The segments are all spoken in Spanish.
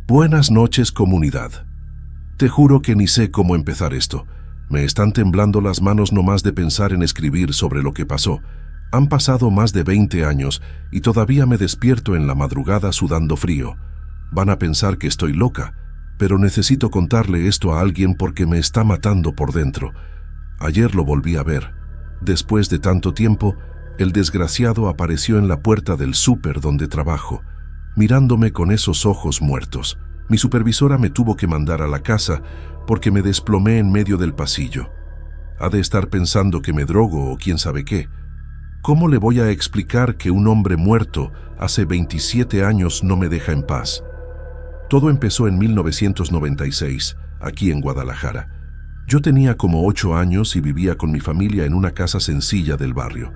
Buenas noches, comunidad. Te juro que ni sé cómo empezar esto. Me están temblando las manos nomás de pensar en escribir sobre lo que pasó. Han pasado más de 20 años y todavía me despierto en la madrugada sudando frío. Van a pensar que estoy loca, pero necesito contarle esto a alguien porque me está matando por dentro. Ayer lo volví a ver. Después de tanto tiempo, el desgraciado apareció en la puerta del súper donde trabajo, mirándome con esos ojos muertos. Mi supervisora me tuvo que mandar a la casa porque me desplomé en medio del pasillo. Ha de estar pensando que me drogo o quién sabe qué. ¿Cómo le voy a explicar que un hombre muerto hace 27 años no me deja en paz? Todo empezó en 1996, aquí en Guadalajara. Yo tenía como 8 años y vivía con mi familia en una casa sencilla del barrio.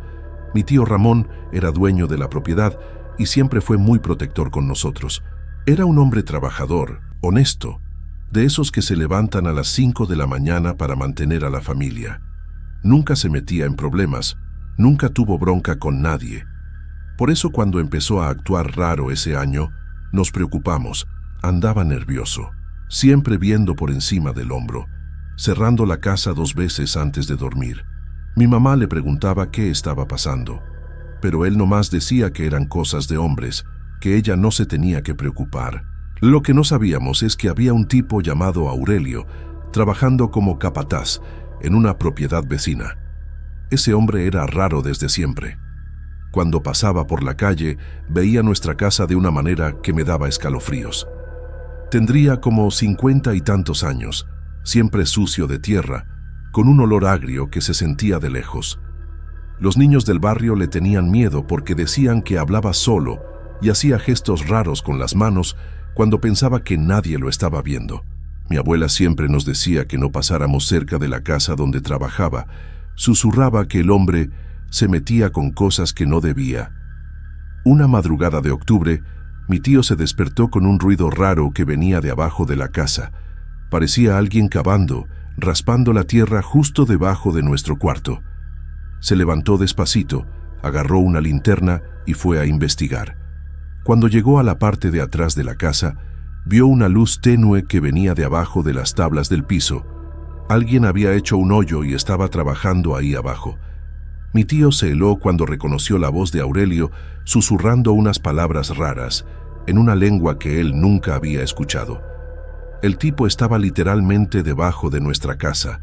Mi tío Ramón era dueño de la propiedad y siempre fue muy protector con nosotros. Era un hombre trabajador, honesto, de esos que se levantan a las 5 de la mañana para mantener a la familia. Nunca se metía en problemas, nunca tuvo bronca con nadie. Por eso cuando empezó a actuar raro ese año, nos preocupamos. Andaba nervioso, siempre viendo por encima del hombro, cerrando la casa 2 veces antes de dormir. Mi mamá le preguntaba qué estaba pasando, pero él nomás decía que eran cosas de hombres, que ella no se tenía que preocupar. Lo que no sabíamos es que había un tipo llamado Aurelio, trabajando como capataz en una propiedad vecina. Ese hombre era raro desde siempre. Cuando pasaba por la calle, veía nuestra casa de una manera que me daba escalofríos. Tendría como 50 y tantos años, siempre sucio de tierra, con un olor agrio que se sentía de lejos. Los niños del barrio le tenían miedo porque decían que hablaba solo y hacía gestos raros con las manos cuando pensaba que nadie lo estaba viendo. Mi abuela siempre nos decía que no pasáramos cerca de la casa donde trabajaba. Susurraba que el hombre se metía con cosas que no debía. Una madrugada de octubre, mi tío se despertó con un ruido raro que venía de abajo de la casa. Parecía alguien cavando, raspando la tierra justo debajo de nuestro cuarto. Se levantó despacito, agarró una linterna y fue a investigar. Cuando llegó a la parte de atrás de la casa, vio una luz tenue que venía de abajo de las tablas del piso. Alguien había hecho un hoyo y estaba trabajando ahí abajo. Mi tío se heló cuando reconoció la voz de Aurelio susurrando unas palabras raras, en una lengua que él nunca había escuchado. El tipo estaba literalmente debajo de nuestra casa,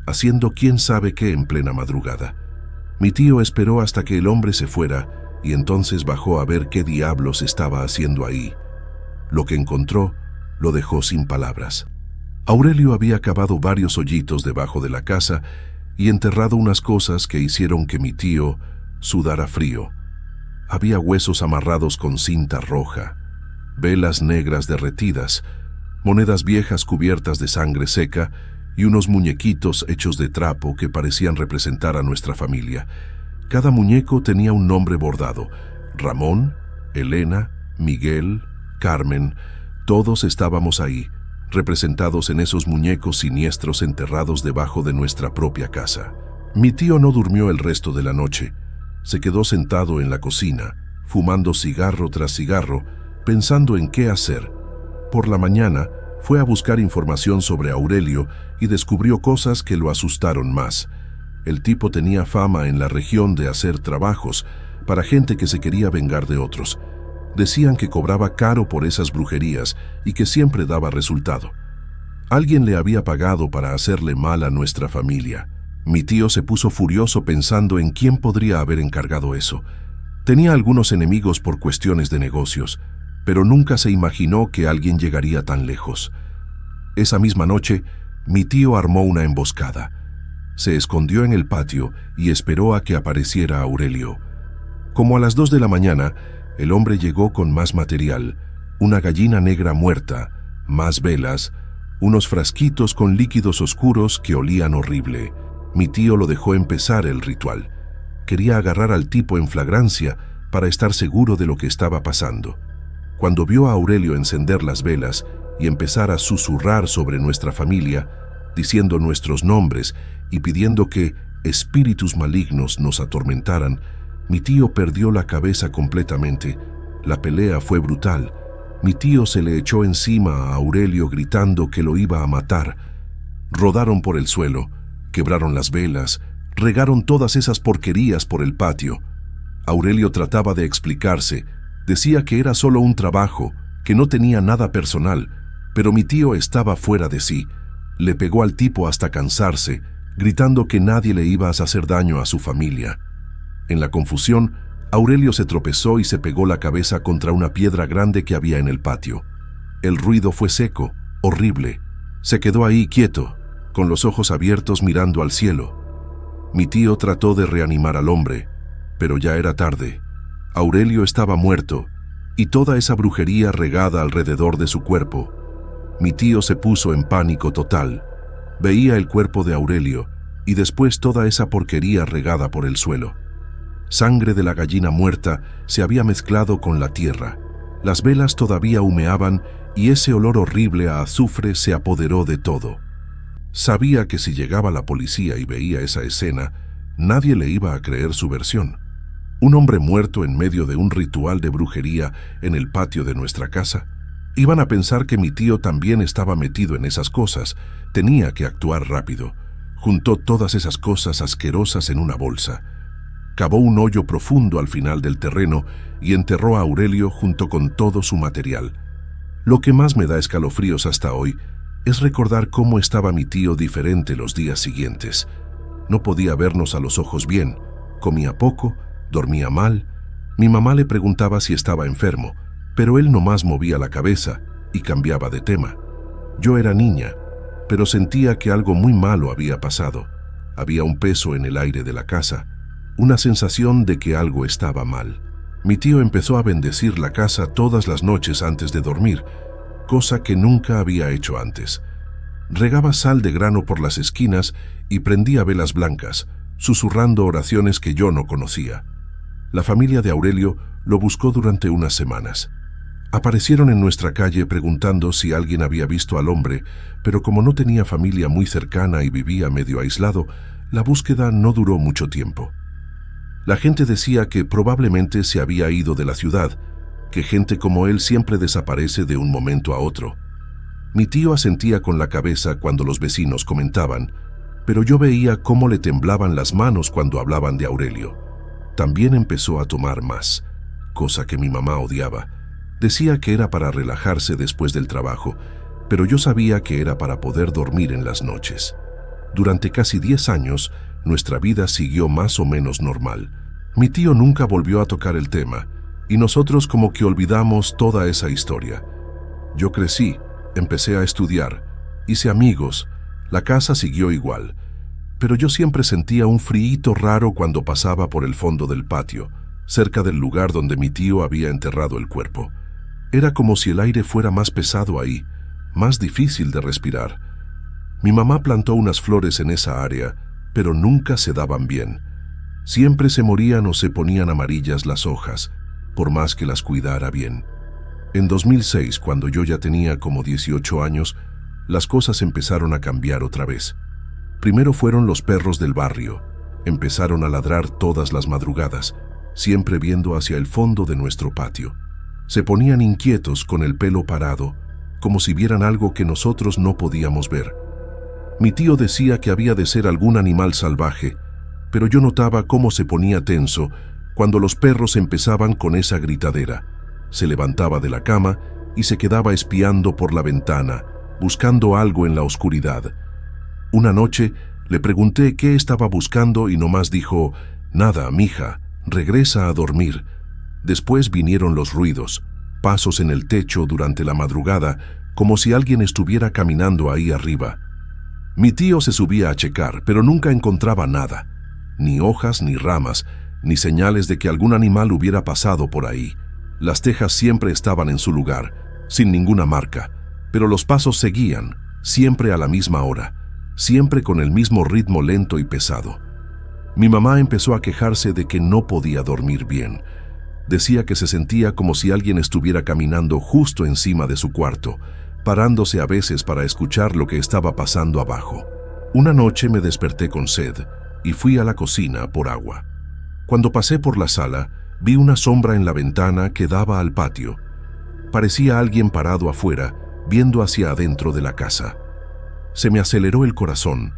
haciendo quién sabe qué en plena madrugada. Mi tío esperó hasta que el hombre se fuera y entonces bajó a ver qué diablos estaba haciendo ahí. Lo que encontró lo dejó sin palabras. Aurelio había cavado varios hoyitos debajo de la casa y enterrado unas cosas que hicieron que mi tío sudara frío. Había huesos amarrados con cinta roja, velas negras derretidas, monedas viejas cubiertas de sangre seca y unos muñequitos hechos de trapo que parecían representar a nuestra familia. Cada muñeco tenía un nombre bordado: Ramón, Elena, Miguel, Carmen. Todos estábamos ahí, representados en esos muñecos siniestros enterrados debajo de nuestra propia casa. Mi tío no durmió el resto de la noche. Se quedó sentado en la cocina, fumando cigarro tras cigarro, pensando en qué hacer. Por la mañana, fue a buscar información sobre Aurelio y descubrió cosas que lo asustaron más. El tipo tenía fama en la región de hacer trabajos para gente que se quería vengar de otros. Decían que cobraba caro por esas brujerías y que siempre daba resultado. Alguien le había pagado para hacerle mal a nuestra familia. Mi tío se puso furioso pensando en quién podría haber encargado eso. Tenía algunos enemigos por cuestiones de negocios, pero nunca se imaginó que alguien llegaría tan lejos. Esa misma noche, mi tío armó una emboscada. Se escondió en el patio y esperó a que apareciera Aurelio. Como a las 2 de la mañana, el hombre llegó con más material: una gallina negra muerta, más velas, unos frasquitos con líquidos oscuros que olían horrible. Mi tío lo dejó empezar el ritual. Quería agarrar al tipo en flagrancia para estar seguro de lo que estaba pasando. Cuando vio a Aurelio encender las velas y empezar a susurrar sobre nuestra familia, diciendo nuestros nombres y pidiendo que espíritus malignos nos atormentaran, mi tío perdió la cabeza completamente. La pelea fue brutal. Mi tío se le echó encima a Aurelio gritando que lo iba a matar. Rodaron por el suelo, quebraron las velas, regaron todas esas porquerías por el patio. Aurelio trataba de explicarse, decía que era solo un trabajo, que no tenía nada personal, pero mi tío estaba fuera de sí. Le pegó al tipo hasta cansarse, gritando que nadie le iba a hacer daño a su familia. En la confusión, Aurelio se tropezó y se pegó la cabeza contra una piedra grande que había en el patio. El ruido fue seco, horrible. Se quedó ahí quieto, con los ojos abiertos mirando al cielo. Mi tío trató de reanimar al hombre, pero ya era tarde. Aurelio estaba muerto, y toda esa brujería regada alrededor de su cuerpo. Mi tío se puso en pánico total. Veía el cuerpo de Aurelio, y después toda esa porquería regada por el suelo. Sangre de la gallina muerta se había mezclado con la tierra. Las velas todavía humeaban y ese olor horrible a azufre se apoderó de todo. Sabía que si llegaba la policía y veía esa escena, nadie le iba a creer su versión. Un hombre muerto en medio de un ritual de brujería en el patio de nuestra casa. Iban a pensar que mi tío también estaba metido en esas cosas. Tenía que actuar rápido. Juntó todas esas cosas asquerosas en una bolsa. Cavó un hoyo profundo al final del terreno y enterró a Aurelio junto con todo su material. Lo que más me da escalofríos hasta hoy es recordar cómo estaba mi tío diferente los días siguientes. No podía vernos a los ojos bien, comía poco, dormía mal. Mi mamá le preguntaba si estaba enfermo, pero él nomás movía la cabeza y cambiaba de tema. Yo era niña, pero sentía que algo muy malo había pasado. Había un peso en el aire de la casa, una sensación de que algo estaba mal. Mi tío empezó a bendecir la casa todas las noches antes de dormir, cosa que nunca había hecho antes. Regaba sal de grano por las esquinas y prendía velas blancas, susurrando oraciones que yo no conocía. La familia de Aurelio lo buscó durante unas semanas. Aparecieron en nuestra calle preguntando si alguien había visto al hombre, pero como no tenía familia muy cercana y vivía medio aislado, la búsqueda no duró mucho tiempo. La gente decía que probablemente se había ido de la ciudad, que gente como él siempre desaparece de un momento a otro. Mi tío asentía con la cabeza cuando los vecinos comentaban, pero yo veía cómo le temblaban las manos cuando hablaban de Aurelio. También empezó a tomar más, cosa que mi mamá odiaba. Decía que era para relajarse después del trabajo, pero yo sabía que era para poder dormir en las noches. Durante casi 10 años, nuestra vida siguió más o menos normal. Mi tío nunca volvió a tocar el tema, y nosotros como que olvidamos toda esa historia. Yo crecí, empecé a estudiar, hice amigos, la casa siguió igual, pero yo siempre sentía un frío raro cuando pasaba por el fondo del patio, cerca del lugar donde mi tío había enterrado el cuerpo. Era como si el aire fuera más pesado ahí, más difícil de respirar. Mi mamá plantó unas flores en esa área, pero nunca se daban bien. Siempre se morían o se ponían amarillas las hojas, por más que las cuidara bien. En 2006, cuando yo ya tenía como 18 años, las cosas empezaron a cambiar otra vez. Primero fueron los perros del barrio. Empezaron a ladrar todas las madrugadas, siempre viendo hacia el fondo de nuestro patio. Se ponían inquietos con el pelo parado, como si vieran algo que nosotros no podíamos ver. Mi tío decía que había de ser algún animal salvaje, pero yo notaba cómo se ponía tenso cuando los perros empezaban con esa gritadera. Se levantaba de la cama y se quedaba espiando por la ventana, buscando algo en la oscuridad. Una noche le pregunté qué estaba buscando y nomás dijo, «Nada, mija, regresa a dormir». Después vinieron los ruidos, pasos en el techo durante la madrugada, como si alguien estuviera caminando ahí arriba. Mi tío se subía a checar, pero nunca encontraba nada. Ni hojas, ni ramas, ni señales de que algún animal hubiera pasado por ahí. Las tejas siempre estaban en su lugar, sin ninguna marca, pero los pasos seguían, siempre a la misma hora, siempre con el mismo ritmo lento y pesado. Mi mamá empezó a quejarse de que no podía dormir bien. Decía que se sentía como si alguien estuviera caminando justo encima de su cuarto, parándose a veces para escuchar lo que estaba pasando abajo. Una noche me desperté con sed y fui a la cocina por agua. Cuando pasé por la sala, vi una sombra en la ventana que daba al patio. Parecía alguien parado afuera, viendo hacia adentro de la casa. Se me aceleró el corazón,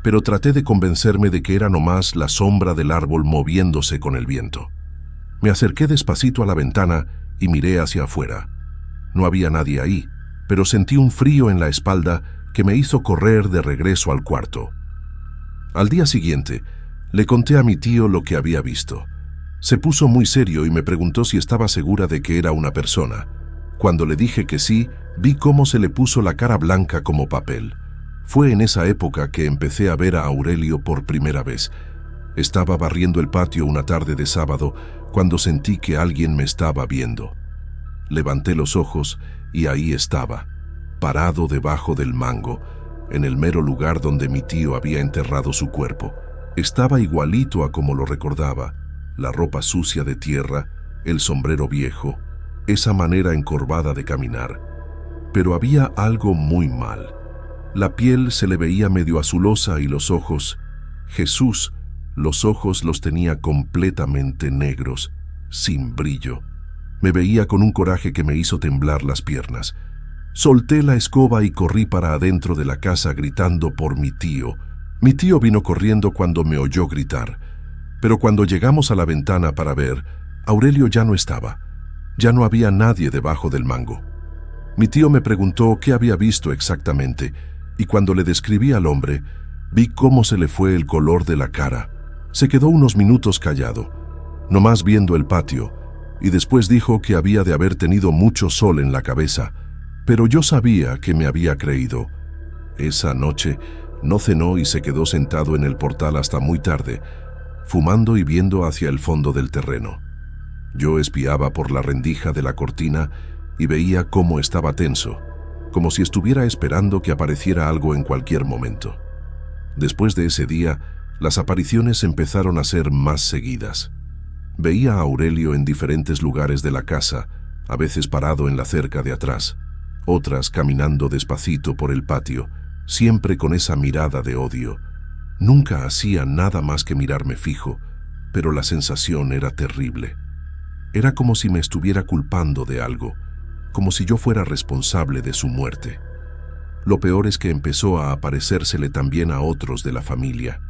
pero traté de convencerme de que era nomás la sombra del árbol moviéndose con el viento. Me acerqué despacito a la ventana y miré hacia afuera. No había nadie ahí, pero sentí un frío en la espalda que me hizo correr de regreso al cuarto. Al día siguiente, le conté a mi tío lo que había visto. Se puso muy serio y me preguntó si estaba segura de que era una persona. Cuando le dije que sí, vi cómo se le puso la cara blanca como papel. Fue en esa época que empecé a ver a Aurelio por primera vez. Estaba barriendo el patio una tarde de sábado cuando sentí que alguien me estaba viendo. Levanté los ojos y ahí estaba, parado debajo del mango, en el mero lugar donde mi tío había enterrado su cuerpo. Estaba igualito a como lo recordaba, la ropa sucia de tierra, el sombrero viejo, esa manera encorvada de caminar. Pero había algo muy mal. La piel se le veía medio azulosa y los ojos, Jesús, los ojos los tenía completamente negros, sin brillo. Me veía con un coraje que me hizo temblar las piernas. Solté la escoba y corrí para adentro de la casa gritando por mi tío. Mi tío vino corriendo cuando me oyó gritar, pero cuando llegamos a la ventana para ver, Aurelio ya no estaba. Ya no había nadie debajo del mango. Mi tío me preguntó qué había visto exactamente, y cuando le describí al hombre, vi cómo se le fue el color de la cara. Se quedó unos minutos callado, nomás viendo el patio, y después dijo que había de haber tenido mucho sol en la cabeza, pero yo sabía que me había creído. Esa noche no cenó y se quedó sentado en el portal hasta muy tarde, fumando y viendo hacia el fondo del terreno. Yo espiaba por la rendija de la cortina y veía cómo estaba tenso, como si estuviera esperando que apareciera algo en cualquier momento. Después de ese día, las apariciones empezaron a ser más seguidas. Veía a Aurelio en diferentes lugares de la casa, a veces parado en la cerca de atrás, otras caminando despacito por el patio, siempre con esa mirada de odio. Nunca hacía nada más que mirarme fijo, pero la sensación era terrible. Era como si me estuviera culpando de algo, como si yo fuera responsable de su muerte. Lo peor es que empezó a aparecérsele también a otros de la familia.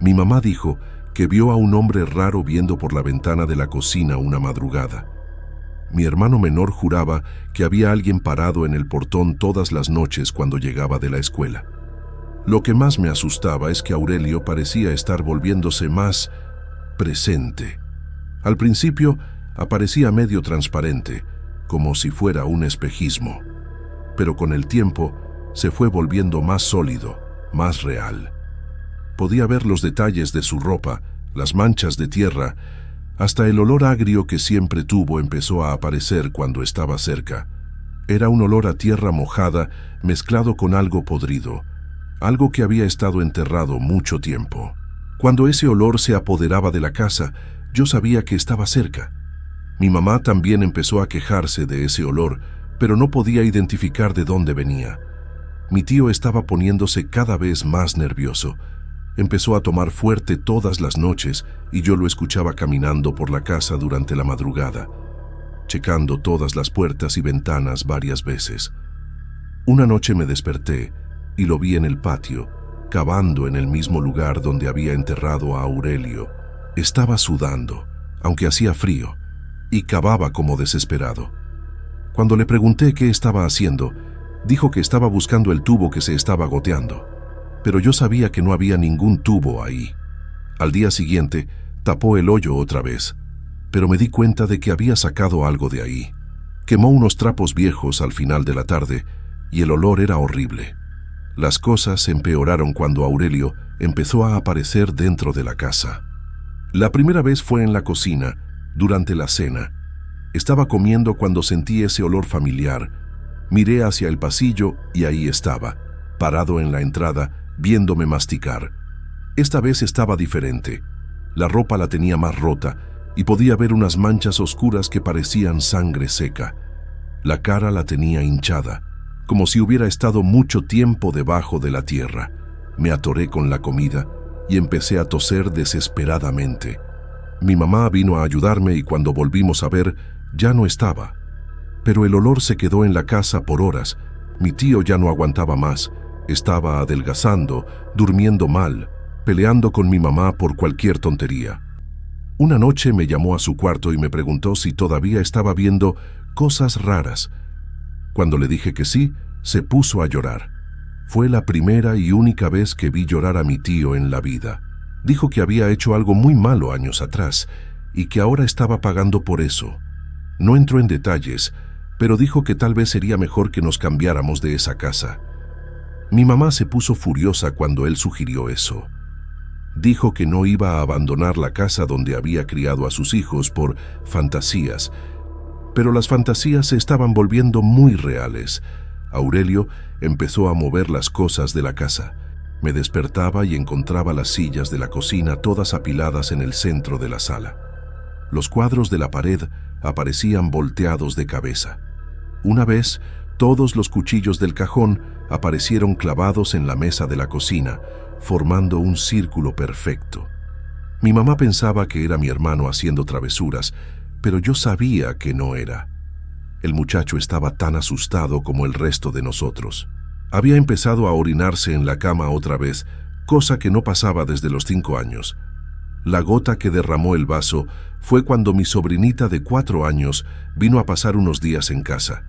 Mi mamá dijo que vio a un hombre raro viendo por la ventana de la cocina una madrugada. Mi hermano menor juraba que había alguien parado en el portón todas las noches cuando llegaba de la escuela. Lo que más me asustaba es que Aurelio parecía estar volviéndose más presente. Al principio aparecía medio transparente, como si fuera un espejismo, pero con el tiempo se fue volviendo más sólido, más real. Podía ver los detalles de su ropa, las manchas de tierra, hasta el olor agrio que siempre tuvo empezó a aparecer cuando estaba cerca. Era un olor a tierra mojada mezclado con algo podrido, algo que había estado enterrado mucho tiempo. Cuando ese olor se apoderaba de la casa, yo sabía que estaba cerca. Mi mamá también empezó a quejarse de ese olor, pero no podía identificar de dónde venía. Mi tío estaba poniéndose cada vez más nervioso. Empezó a tomar fuerte todas las noches y yo lo escuchaba caminando por la casa durante la madrugada, checando todas las puertas y ventanas varias veces. Una noche me desperté y lo vi en el patio, cavando en el mismo lugar donde había enterrado a Aurelio. Estaba sudando, aunque hacía frío, y cavaba como desesperado. Cuando le pregunté qué estaba haciendo, dijo que estaba buscando el tubo que se estaba goteando, pero yo sabía que no había ningún tubo ahí. Al día siguiente, tapó el hoyo otra vez, pero me di cuenta de que había sacado algo de ahí. Quemó unos trapos viejos al final de la tarde y el olor era horrible. Las cosas empeoraron cuando Aurelio empezó a aparecer dentro de la casa. La primera vez fue en la cocina, durante la cena. Estaba comiendo cuando sentí ese olor familiar. Miré hacia el pasillo y ahí estaba, parado en la entrada, viéndome masticar. Esta vez estaba diferente. La ropa la tenía más rota y podía ver unas manchas oscuras que parecían sangre seca. La cara la tenía hinchada, como si hubiera estado mucho tiempo debajo de la tierra. Me atoré con la comida y empecé a toser desesperadamente. Mi mamá vino a ayudarme y cuando volvimos a ver, ya no estaba. Pero el olor se quedó en la casa por horas. Mi tío ya no aguantaba más. Estaba adelgazando, durmiendo mal, peleando con mi mamá por cualquier tontería. Una noche me llamó a su cuarto y me preguntó si todavía estaba viendo cosas raras. Cuando le dije que sí, se puso a llorar. Fue la primera y única vez que vi llorar a mi tío en la vida. Dijo que había hecho algo muy malo años atrás y que ahora estaba pagando por eso. No entró en detalles, pero dijo que tal vez sería mejor que nos cambiáramos de esa casa. Mi mamá se puso furiosa cuando él sugirió eso. Dijo que no iba a abandonar la casa donde había criado a sus hijos por fantasías, pero las fantasías se estaban volviendo muy reales. Aurelio empezó a mover las cosas de la casa. Me despertaba y encontraba las sillas de la cocina todas apiladas en el centro de la sala. Los cuadros de la pared aparecían volteados de cabeza. Una vez, todos los cuchillos del cajón aparecieron clavados en la mesa de la cocina, formando un círculo perfecto. Mi mamá pensaba que era mi hermano haciendo travesuras, pero yo sabía que no era. El muchacho estaba tan asustado como el resto de nosotros. Había empezado a orinarse en la cama otra vez, cosa que no pasaba desde los 5 años. La gota que derramó el vaso fue cuando mi sobrinita de 4 años vino a pasar unos días en casa.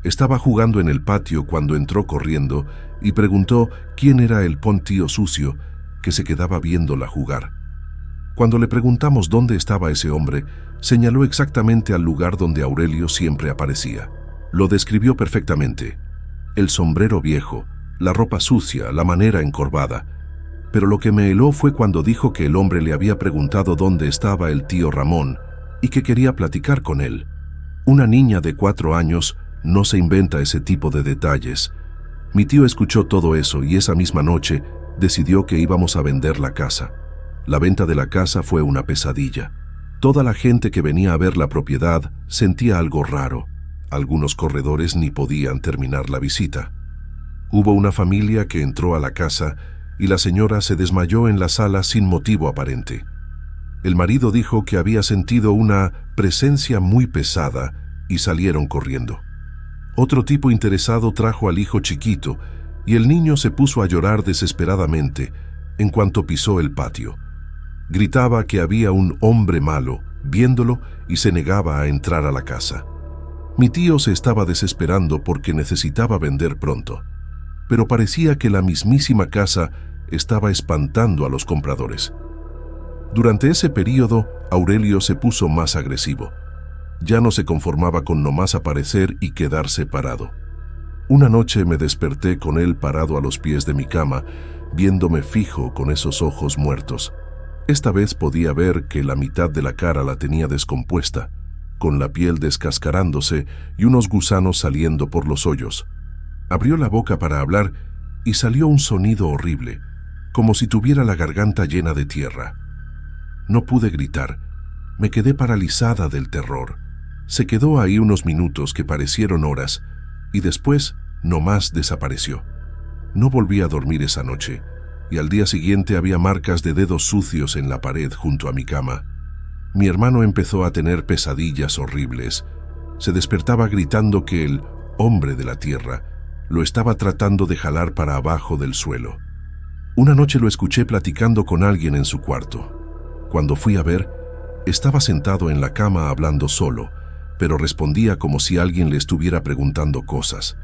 Estaba jugando en el patio cuando entró corriendo y preguntó quién era el tío sucio que se quedaba viéndola jugar. Cuando le preguntamos dónde estaba ese hombre, señaló exactamente al lugar donde Aurelio siempre aparecía. Lo describió perfectamente. El sombrero viejo, la ropa sucia, la manera encorvada. Pero lo que me heló fue cuando dijo que el hombre le había preguntado dónde estaba el tío Ramón y que quería platicar con él. Una niña de 4 años no se inventa ese tipo de detalles. Mi tío escuchó todo eso y esa misma noche decidió que íbamos a vender la casa. La venta de la casa fue una pesadilla. Toda la gente que venía a ver la propiedad sentía algo raro. Algunos corredores ni podían terminar la visita. Hubo una familia que entró a la casa y la señora se desmayó en la sala sin motivo aparente. El marido dijo que había sentido una presencia muy pesada y salieron corriendo. Otro tipo interesado trajo al hijo chiquito y el niño se puso a llorar desesperadamente en cuanto pisó el patio. Gritaba que había un hombre malo viéndolo y se negaba a entrar a la casa. Mi tío se estaba desesperando porque necesitaba vender pronto, pero parecía que la mismísima casa estaba espantando a los compradores. Durante ese período, Aurelio se puso más agresivo. Ya no se conformaba con nomás aparecer y quedarse parado. Una noche me desperté con él parado a los pies de mi cama, viéndome fijo con esos ojos muertos. Esta vez podía ver que la mitad de la cara la tenía descompuesta, con la piel descascarándose y unos gusanos saliendo por los hoyos. Abrió la boca para hablar y salió un sonido horrible, como si tuviera la garganta llena de tierra. No pude gritar. Me quedé paralizada del terror. Se quedó ahí unos minutos que parecieron horas y después nomás desapareció. No volví a dormir esa noche y al día siguiente había marcas de dedos sucios en la pared junto a mi cama. Mi hermano empezó a tener pesadillas horribles. Se despertaba gritando que el hombre de la tierra lo estaba tratando de jalar para abajo del suelo. Una noche lo escuché platicando con alguien en su cuarto. Cuando fui a ver, estaba sentado en la cama hablando solo, pero respondía como si alguien le estuviera preguntando cosas.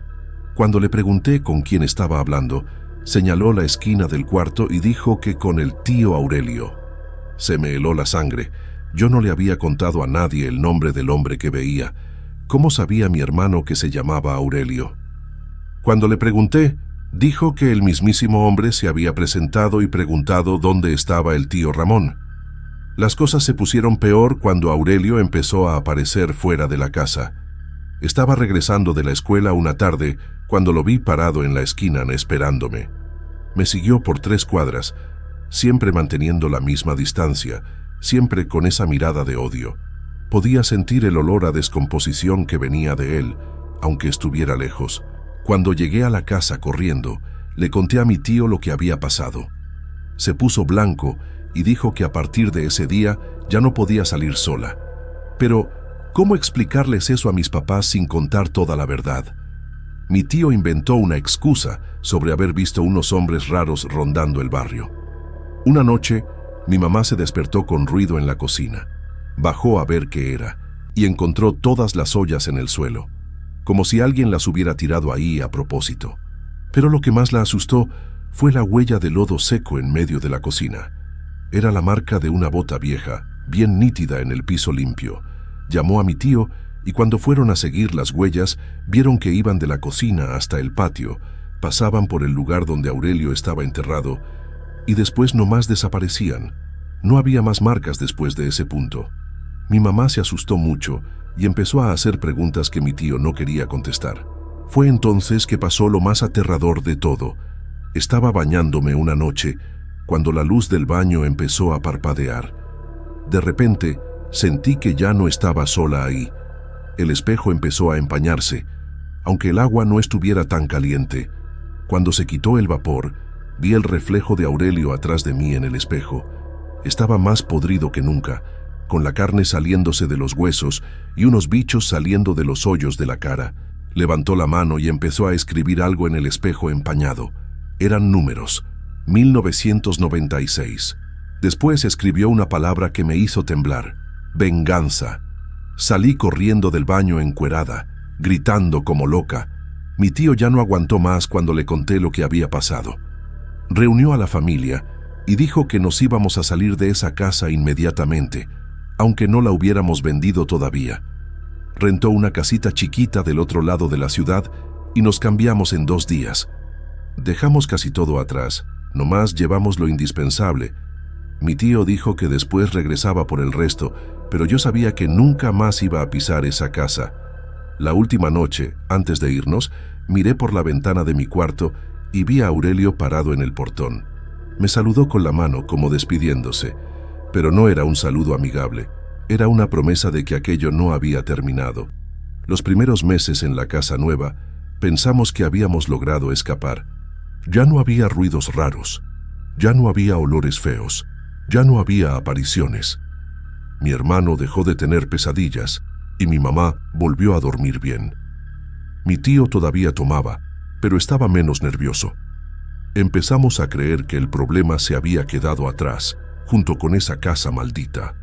Cuando le pregunté con quién estaba hablando, señaló la esquina del cuarto y dijo que con el tío Aurelio. Se me heló la sangre. Yo no le había contado a nadie el nombre del hombre que veía. ¿Cómo sabía mi hermano que se llamaba Aurelio? Cuando le pregunté, dijo que el mismísimo hombre se había presentado y preguntado dónde estaba el tío Ramón. Las cosas se pusieron peor cuando Aurelio empezó a aparecer fuera de la casa. Estaba regresando de la escuela una tarde cuando lo vi parado en la esquina esperándome. Me siguió por 3 cuadras, siempre manteniendo la misma distancia, siempre con esa mirada de odio. Podía sentir el olor a descomposición que venía de él, aunque estuviera lejos. Cuando llegué a la casa corriendo, le conté a mi tío lo que había pasado. Se puso blanco y dijo que a partir de ese día ya no podía salir sola. Pero, ¿Cómo explicarles eso a mis papás sin contar toda la verdad? Mi tío inventó una excusa sobre haber visto unos hombres raros rondando el barrio. Una noche, mi mamá se despertó con ruido en la cocina. Bajó a ver qué era y encontró todas las ollas en el suelo, como si alguien las hubiera tirado ahí a propósito. Pero lo que más la asustó fue la huella de lodo seco en medio de la cocina. Era la marca de una bota vieja, bien nítida en el piso limpio. Llamó a mi tío y cuando fueron a seguir las huellas, vieron que iban de la cocina hasta el patio, pasaban por el lugar donde Aurelio estaba enterrado y después nomás desaparecían. No había más marcas después de ese punto. Mi mamá se asustó mucho y empezó a hacer preguntas que mi tío no quería contestar. Fue entonces que pasó lo más aterrador de todo. Estaba bañándome una noche cuando la luz del baño empezó a parpadear. De repente, sentí que ya no estaba sola ahí. El espejo empezó a empañarse, aunque el agua no estuviera tan caliente. Cuando se quitó el vapor, vi el reflejo de Aurelio atrás de mí en el espejo. Estaba más podrido que nunca, con la carne saliéndose de los huesos y unos bichos saliendo de los hoyos de la cara. Levantó la mano y empezó a escribir algo en el espejo empañado. Eran números. 1996. Después escribió una palabra que me hizo temblar. Venganza. Salí corriendo del baño encuerada, gritando como loca. Mi tío ya no aguantó más cuando le conté lo que había pasado. Reunió a la familia y dijo que nos íbamos a salir de esa casa inmediatamente, aunque no la hubiéramos vendido todavía. Rentó una casita chiquita del otro lado de la ciudad y nos cambiamos en 2 días. Dejamos casi todo atrás, nomás llevamos lo indispensable. Mi tío dijo que después regresaba por el resto, pero yo sabía que nunca más iba a pisar esa casa. La última noche, antes de irnos, miré por la ventana de mi cuarto y vi a Aurelio parado en el portón. Me saludó con la mano como despidiéndose, pero no era un saludo amigable. Era una promesa de que aquello no había terminado. Los primeros meses en la casa nueva, pensamos que habíamos logrado escapar. Ya no había ruidos raros, ya no había olores feos, ya no había apariciones. Mi hermano dejó de tener pesadillas y mi mamá volvió a dormir bien. Mi tío todavía tomaba, pero estaba menos nervioso. Empezamos a creer que el problema se había quedado atrás, junto con esa casa maldita.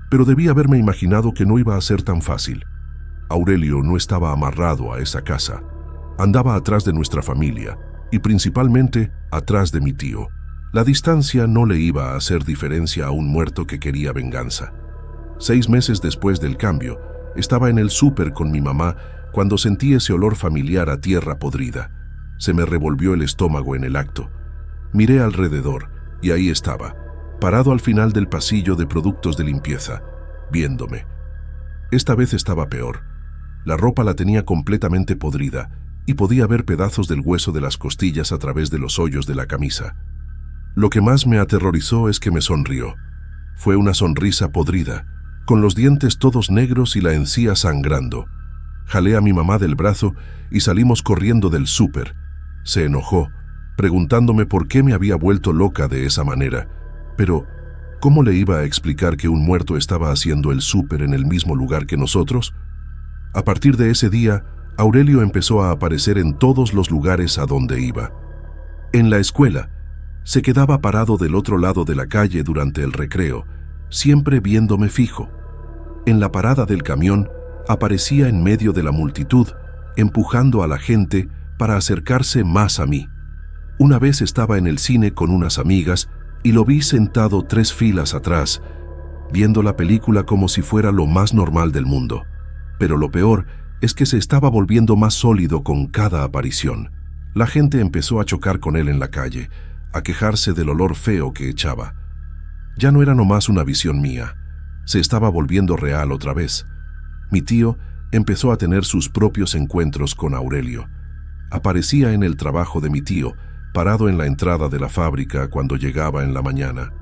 Pero debí haberme imaginado que no iba a ser tan fácil. Aurelio no estaba amarrado a esa casa. Andaba atrás de nuestra familia y principalmente atrás de mi tío. La distancia no le iba a hacer diferencia a un muerto que quería venganza. 6 meses después del cambio, estaba en el súper con mi mamá cuando sentí ese olor familiar a tierra podrida. Se me revolvió el estómago en el acto. Miré alrededor y ahí estaba, parado al final del pasillo de productos de limpieza, viéndome. Esta vez estaba peor. La ropa la tenía completamente podrida y podía ver pedazos del hueso de las costillas a través de los hoyos de la camisa. Lo que más me aterrorizó es que me sonrió. Fue una sonrisa podrida, con los dientes todos negros y la encía sangrando. Jalé a mi mamá del brazo y salimos corriendo del súper. Se enojó, preguntándome por qué me había vuelto loca de esa manera. Pero, ¿cómo le iba a explicar que un muerto estaba haciendo el súper en el mismo lugar que nosotros? A partir de ese día, Aurelio empezó a aparecer en todos los lugares a donde iba. En la escuela, se quedaba parado del otro lado de la calle durante el recreo, siempre viéndome fijo. En la parada del camión, aparecía en medio de la multitud, empujando a la gente para acercarse más a mí. Una vez estaba en el cine con unas amigas y lo vi sentado 3 filas atrás, viendo la película como si fuera lo más normal del mundo. Pero lo peor es que se estaba volviendo más sólido con cada aparición. La gente empezó a chocar con él en la calle, a quejarse del olor feo que echaba. Ya no era nomás una visión mía, se estaba volviendo real otra vez. Mi tío empezó a tener sus propios encuentros con Aurelio. Aparecía en el trabajo de mi tío, parado en la entrada de la fábrica cuando llegaba en la mañana.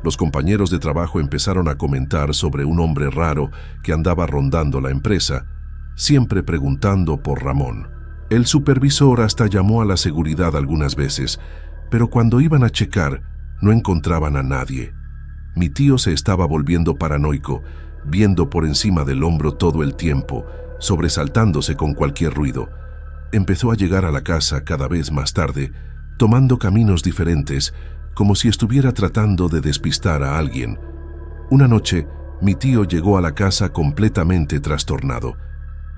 Los compañeros de trabajo empezaron a comentar sobre un hombre raro que andaba rondando la empresa, siempre preguntando por Ramón. El supervisor hasta llamó a la seguridad algunas veces, pero cuando iban a checar, no encontraban a nadie. Mi tío se estaba volviendo paranoico viendo por encima del hombro todo el tiempo, sobresaltándose con cualquier ruido. Empezó a llegar a la casa cada vez más tarde, tomando caminos diferentes, como si estuviera tratando de despistar a alguien. Una noche, mi tío llegó a la casa completamente trastornado.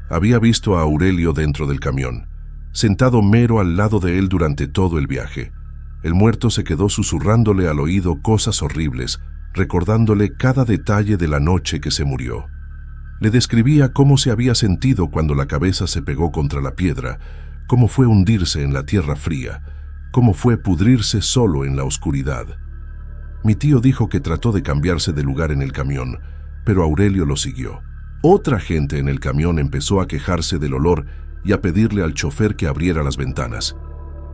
Había visto a Aurelio dentro del camión, sentado mero al lado de él durante todo el viaje. El muerto se quedó susurrándole al oído cosas horribles, recordándole cada detalle de la noche que se murió. Le describía cómo se había sentido cuando la cabeza se pegó contra la piedra, cómo fue hundirse en la tierra fría, cómo fue pudrirse solo en la oscuridad. Mi tío dijo que trató de cambiarse de lugar en el camión, pero Aurelio lo siguió. Otra gente en el camión empezó a quejarse del olor y a pedirle al chofer que abriera las ventanas.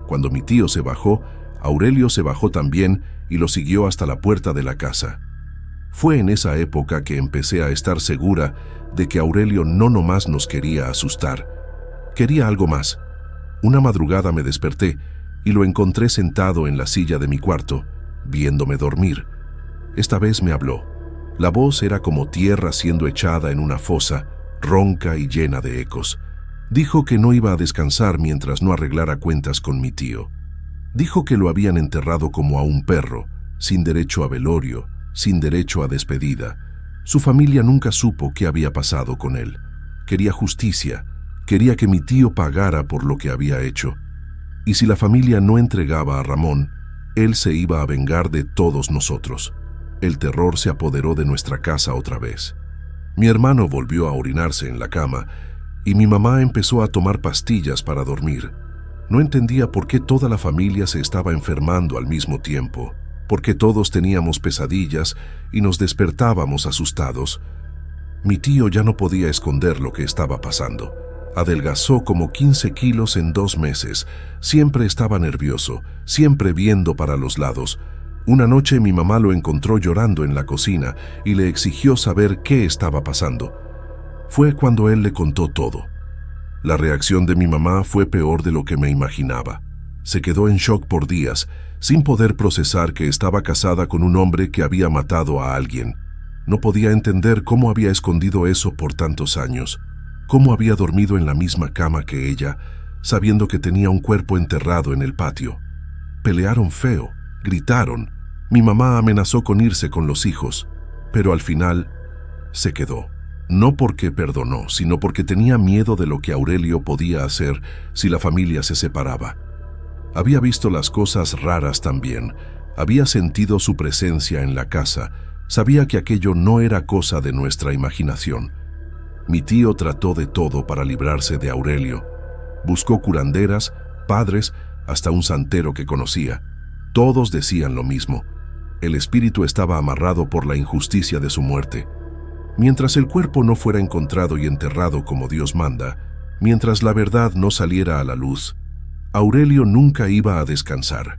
Cuando mi tío se bajó, Aurelio se bajó también y lo siguió hasta la puerta de la casa. Fue en esa época que empecé a estar segura de que Aurelio no nomás nos quería asustar. Quería algo más. Una madrugada me desperté y lo encontré sentado en la silla de mi cuarto, viéndome dormir. Esta vez me habló. La voz era como tierra siendo echada en una fosa, ronca y llena de ecos. Dijo que no iba a descansar mientras no arreglara cuentas con mi tío. Dijo que lo habían enterrado como a un perro, sin derecho a velorio, sin derecho a despedida. Su familia nunca supo qué había pasado con él. Quería justicia, quería que mi tío pagara por lo que había hecho. Y si la familia no entregaba a Ramón, él se iba a vengar de todos nosotros. El terror se apoderó de nuestra casa otra vez. Mi hermano volvió a orinarse en la cama y mi mamá empezó a tomar pastillas para dormir. No entendía por qué toda la familia se estaba enfermando al mismo tiempo, por qué todos teníamos pesadillas y nos despertábamos asustados. Mi tío ya no podía esconder lo que estaba pasando. Adelgazó como 15 kilos en 2 meses. Siempre estaba nervioso, siempre viendo para los lados. Una noche mi mamá lo encontró llorando en la cocina y le exigió saber qué estaba pasando. Fue cuando él le contó todo. La reacción de mi mamá fue peor de lo que me imaginaba. Se quedó en shock por días, sin poder procesar que estaba casada con un hombre que había matado a alguien. No podía entender cómo había escondido eso por tantos años, cómo había dormido en la misma cama que ella, sabiendo que tenía un cuerpo enterrado en el patio. Pelearon feo, gritaron. Mi mamá amenazó con irse con los hijos, pero al final se quedó. No porque perdonó, sino porque tenía miedo de lo que Aurelio podía hacer si la familia se separaba. Había visto las cosas raras también, había sentido su presencia en la casa, sabía que aquello no era cosa de nuestra imaginación. Mi tío trató de todo para librarse de Aurelio. Buscó curanderas, padres, hasta un santero que conocía. Todos decían lo mismo. El espíritu estaba amarrado por la injusticia de su muerte. Mientras el cuerpo no fuera encontrado y enterrado como Dios manda, mientras la verdad no saliera a la luz, Aurelio nunca iba a descansar.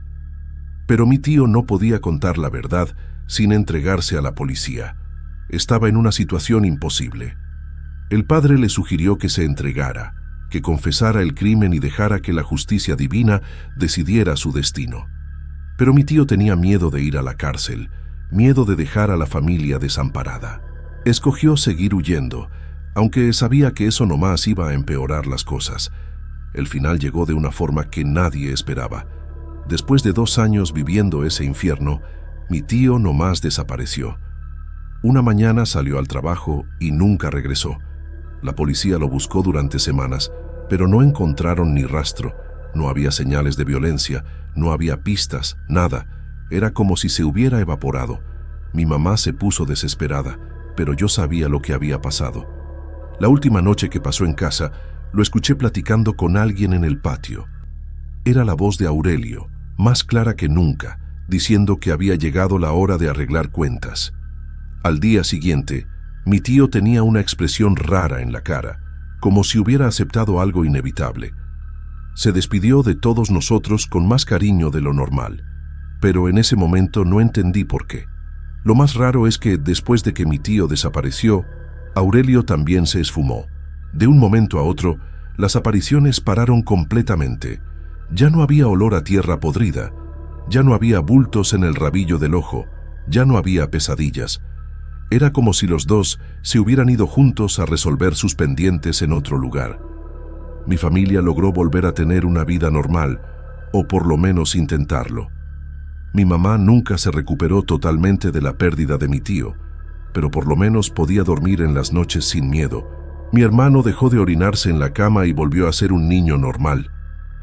Pero mi tío no podía contar la verdad sin entregarse a la policía. Estaba en una situación imposible. El padre le sugirió que se entregara, que confesara el crimen y dejara que la justicia divina decidiera su destino. Pero mi tío tenía miedo de ir a la cárcel, miedo de dejar a la familia desamparada. Escogió seguir huyendo, aunque sabía que eso nomás iba a empeorar las cosas. El final llegó de una forma que nadie esperaba. Después de 2 años viviendo ese infierno, mi tío nomás desapareció. Una mañana salió al trabajo y nunca regresó. La policía lo buscó durante semanas, pero no encontraron ni rastro. No había señales de violencia, no había pistas, nada. Era como si se hubiera evaporado. Mi mamá se puso desesperada, pero yo sabía lo que había pasado. La última noche que pasó en casa, lo escuché platicando con alguien en el patio. Era la voz de Aurelio, más clara que nunca, diciendo que había llegado la hora de arreglar cuentas. Al día siguiente, mi tío tenía una expresión rara en la cara, como si hubiera aceptado algo inevitable. Se despidió de todos nosotros con más cariño de lo normal, pero en ese momento no entendí por qué. Lo más raro es que después de que mi tío desapareció, Aurelio también se esfumó. De un momento a otro, las apariciones pararon completamente. Ya no había olor a tierra podrida, ya no había bultos en el rabillo del ojo, ya no había pesadillas. Era como si los dos se hubieran ido juntos a resolver sus pendientes en otro lugar. Mi familia logró volver a tener una vida normal, o por lo menos intentarlo. Mi mamá nunca se recuperó totalmente de la pérdida de mi tío, pero por lo menos podía dormir en las noches sin miedo. Mi hermano dejó de orinarse en la cama y volvió a ser un niño normal.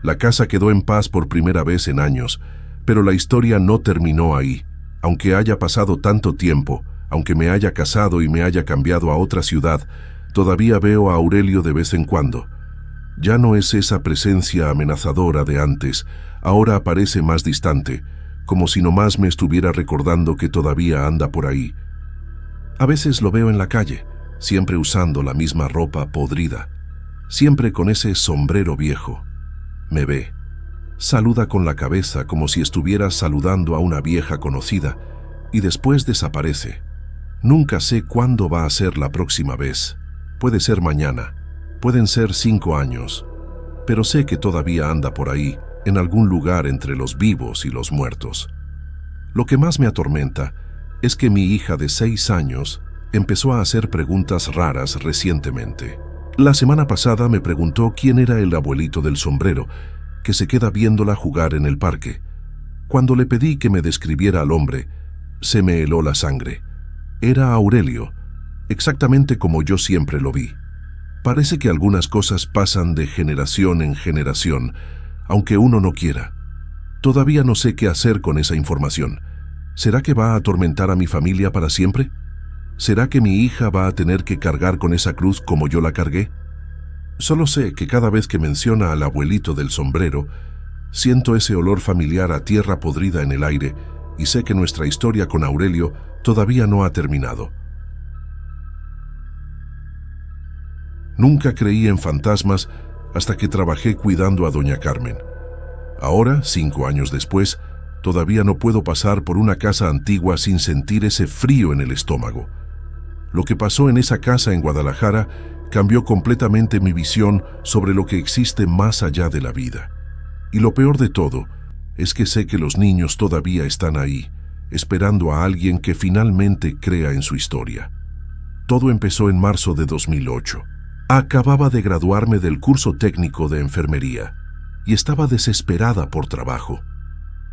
La casa quedó en paz por primera vez en años, pero la historia no terminó ahí. Aunque haya pasado tanto tiempo, aunque me haya casado y me haya cambiado a otra ciudad, todavía veo a Aurelio de vez en cuando. Ya no es esa presencia amenazadora de antes, ahora aparece más distante, como si nomás me estuviera recordando que todavía anda por ahí. A veces lo veo en la calle, siempre usando la misma ropa podrida, siempre con ese sombrero viejo. Me ve, saluda con la cabeza como si estuviera saludando a una vieja conocida, y después desaparece. Nunca sé cuándo va a ser la próxima vez. Puede ser mañana, pueden ser 5 años, pero sé que todavía anda por ahí, en algún lugar entre los vivos y los muertos. Lo que más me atormenta es que mi hija de 6 años empezó a hacer preguntas raras recientemente. La semana pasada me preguntó quién era el abuelito del sombrero, que se queda viéndola jugar en el parque. Cuando le pedí que me describiera al hombre, se me heló la sangre. Era Aurelio, exactamente como yo siempre lo vi. Parece que algunas cosas pasan de generación en generación, aunque uno no quiera. Todavía no sé qué hacer con esa información. ¿Será que va a atormentar a mi familia para siempre? ¿Será que mi hija va a tener que cargar con esa cruz como yo la cargué? Solo sé que cada vez que menciona al abuelito del sombrero, siento ese olor familiar a tierra podrida en el aire y sé que nuestra historia con Aurelio todavía no ha terminado. Nunca creí en fantasmas hasta que trabajé cuidando a doña Carmen. Ahora, 5 años después, todavía no puedo pasar por una casa antigua sin sentir ese frío en el estómago. Lo que pasó en esa casa en Guadalajara cambió completamente mi visión sobre lo que existe más allá de la vida. Y lo peor de todo es que sé que los niños todavía están ahí, esperando a alguien que finalmente crea en su historia. Todo empezó en marzo de 2008. Acababa de graduarme del curso técnico de enfermería y estaba desesperada por trabajo.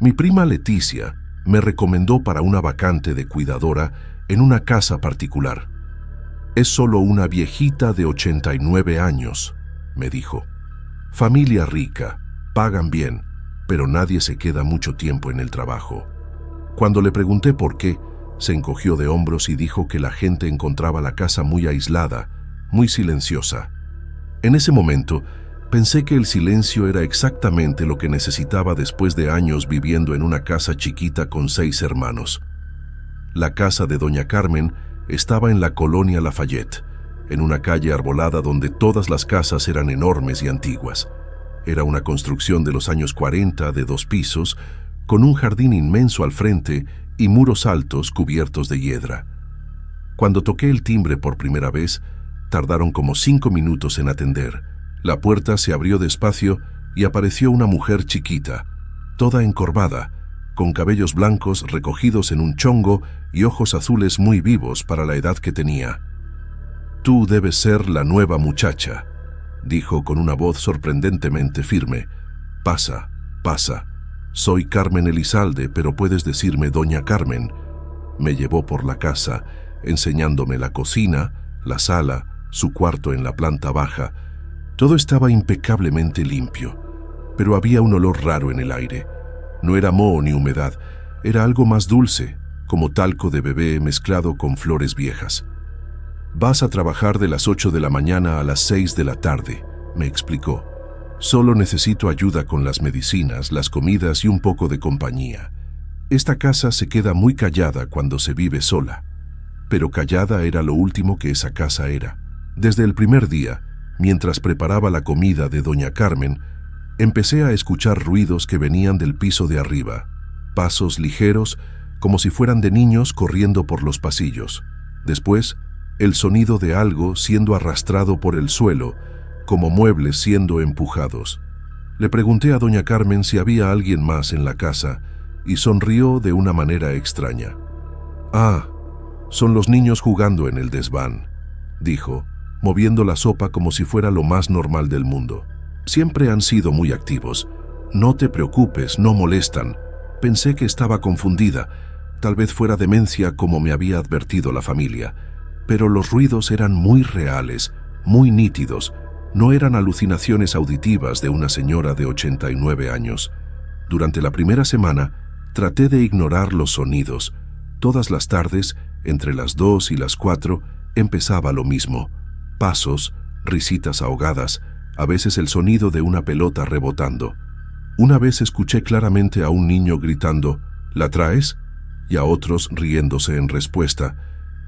Mi prima Leticia me recomendó para una vacante de cuidadora en una casa particular. Es solo una viejita de 89 años, me dijo. Familia rica, pagan bien, pero nadie se queda mucho tiempo en el trabajo. Cuando le pregunté por qué, se encogió de hombros y dijo que la gente encontraba la casa muy aislada, muy silenciosa. En ese momento, pensé que el silencio era exactamente lo que necesitaba después de años viviendo en una casa chiquita con 6 hermanos. La casa de doña Carmen estaba en la colonia Lafayette, en una calle arbolada donde todas las casas eran enormes y antiguas. Era una construcción de los años 40 de 2 pisos, con un jardín inmenso al frente y muros altos cubiertos de hiedra. Cuando toqué el timbre por primera vez, tardaron como 5 minutos en atender. La puerta se abrió despacio y apareció una mujer chiquita, toda encorvada, con cabellos blancos recogidos en un chongo y ojos azules muy vivos para la edad que tenía. «Tú debes ser la nueva muchacha», dijo con una voz sorprendentemente firme. «Pasa, pasa. Soy Carmen Elizalde, pero puedes decirme doña Carmen». Me llevó por la casa, enseñándome la cocina, la sala, su cuarto en la planta baja. Todo estaba impecablemente limpio, pero había un olor raro en el aire. No era moho ni humedad, era algo más dulce, como talco de bebé mezclado con flores viejas. «Vas a trabajar de las 8 de la mañana a las 6 de la tarde», me explicó. «Solo necesito ayuda con las medicinas, las comidas y un poco de compañía. Esta casa se queda muy callada cuando se vive sola». Pero callada era lo último que esa casa era. Desde el primer día, mientras preparaba la comida de doña Carmen, empecé a escuchar ruidos que venían del piso de arriba, pasos ligeros, como si fueran de niños corriendo por los pasillos. Después, el sonido de algo siendo arrastrado por el suelo, como muebles siendo empujados. Le pregunté a doña Carmen si había alguien más en la casa, y sonrió de una manera extraña. «Ah, Son los niños jugando en el desván, dijo, moviendo la sopa como si fuera lo más normal del mundo. Siempre han sido muy activos. No te preocupes, no molestan. Pensé que estaba confundida. Tal vez fuera demencia como me había advertido la familia. Pero los ruidos eran muy reales, muy nítidos. No eran alucinaciones auditivas de una señora de 89 años. Durante la primera semana, traté de ignorar los sonidos. Todas las tardes, entre las 2 y las 4, empezaba lo mismo. Pasos, risitas ahogadas, a veces el sonido de una pelota rebotando. Una vez escuché claramente a un niño gritando, ¿la traes?, y a otros riéndose en respuesta.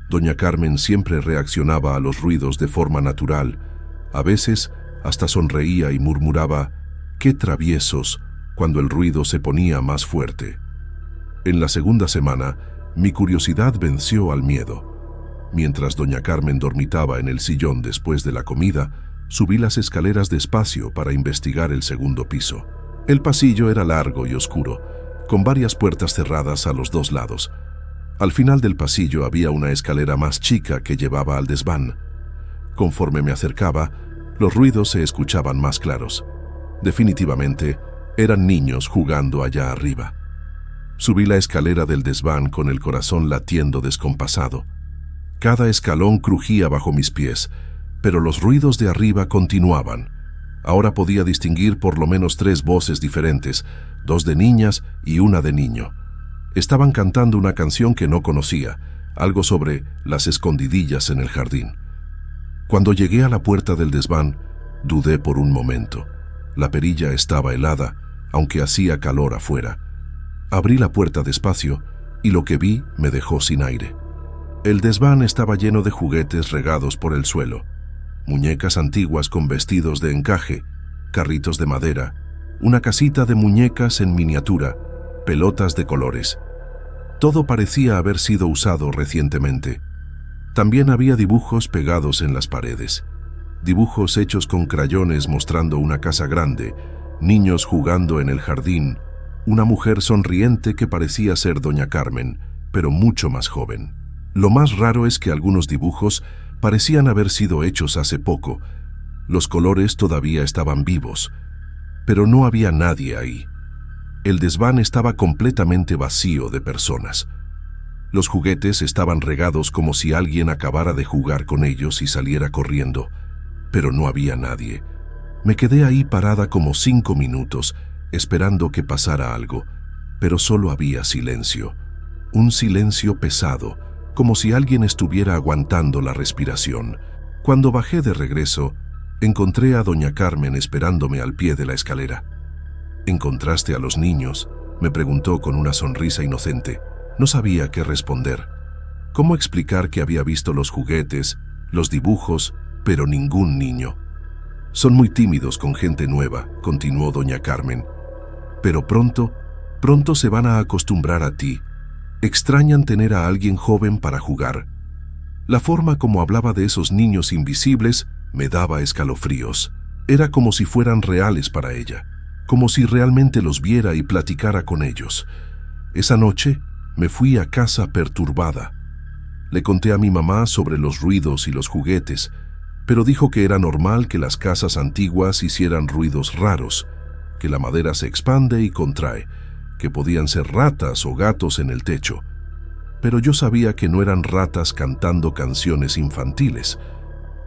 Doña Carmen siempre reaccionaba a los ruidos de forma natural. A veces hasta sonreía y murmuraba, ¡qué traviesos!, cuando el ruido se ponía más fuerte. En la segunda semana, mi curiosidad venció al miedo. Mientras doña Carmen dormitaba en el sillón después de la comida, subí las escaleras despacio para investigar el segundo piso. El pasillo era largo y oscuro, con varias puertas cerradas a los dos lados. Al final del pasillo había una escalera más chica que llevaba al desván. Conforme me acercaba, los ruidos se escuchaban más claros. Definitivamente, eran niños jugando allá arriba. Subí la escalera del desván con el corazón latiendo descompasado. Cada escalón crujía bajo mis pies, pero los ruidos de arriba continuaban. Ahora podía distinguir por lo menos 3 voces diferentes, 2 de niñas y una de niño. Estaban cantando una canción que no conocía, algo sobre las escondidillas en el jardín. Cuando llegué a la puerta del desván, dudé por un momento. La perilla estaba helada, aunque hacía calor afuera. Abrí la puerta despacio y lo que vi me dejó sin aire. El desván estaba lleno de juguetes regados por el suelo. Muñecas antiguas con vestidos de encaje, carritos de madera, una casita de muñecas en miniatura, pelotas de colores. Todo parecía haber sido usado recientemente. También había dibujos pegados en las paredes. Dibujos hechos con crayones mostrando una casa grande, niños jugando en el jardín, una mujer sonriente que parecía ser doña Carmen, pero mucho más joven. Lo más raro es que algunos dibujos parecían haber sido hechos hace poco. Los colores todavía estaban vivos, pero no había nadie ahí. El desván estaba completamente vacío de personas. Los juguetes estaban regados como si alguien acabara de jugar con ellos y saliera corriendo, pero no había nadie. Me quedé ahí parada como 5 minutos, esperando que pasara algo, pero solo había silencio. Un silencio pesado, como si alguien estuviera aguantando la respiración. Cuando bajé de regreso, encontré a doña Carmen esperándome al pie de la escalera. ¿Encontraste a los niños?, me preguntó con una sonrisa inocente. No sabía qué responder. ¿Cómo explicar que había visto los juguetes, los dibujos, pero ningún niño? Son muy tímidos con gente nueva, continuó doña Carmen. Pero pronto se van a acostumbrar a ti. Extrañan tener a alguien joven para jugar. La forma como hablaba de esos niños invisibles me daba escalofríos. Era como si fueran reales para ella, como si realmente los viera y platicara con ellos. Esa noche me fui a casa perturbada. Le conté a mi mamá sobre los ruidos y los juguetes, pero dijo que era normal que las casas antiguas hicieran ruidos raros, que la madera se expande y contrae, que podían ser ratas o gatos en el techo. Pero yo sabía que no eran ratas cantando canciones infantiles.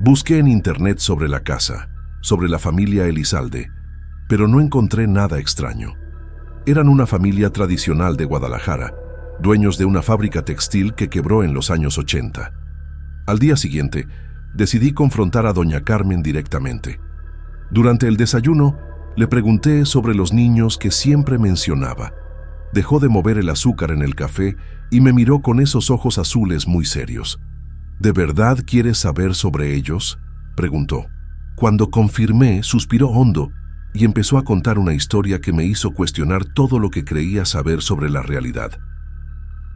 Busqué en internet sobre la casa, sobre la familia Elizalde, pero no encontré nada extraño. Eran una familia tradicional de Guadalajara, dueños de una fábrica textil que quebró en los años 80. Al día siguiente, decidí confrontar a doña Carmen directamente. Durante el desayuno, le pregunté sobre los niños que siempre mencionaba. Dejó de mover el azúcar en el café y me miró con esos ojos azules muy serios. ¿De verdad quieres saber sobre ellos?, preguntó. Cuando confirmé, suspiró hondo y empezó a contar una historia que me hizo cuestionar todo lo que creía saber sobre la realidad.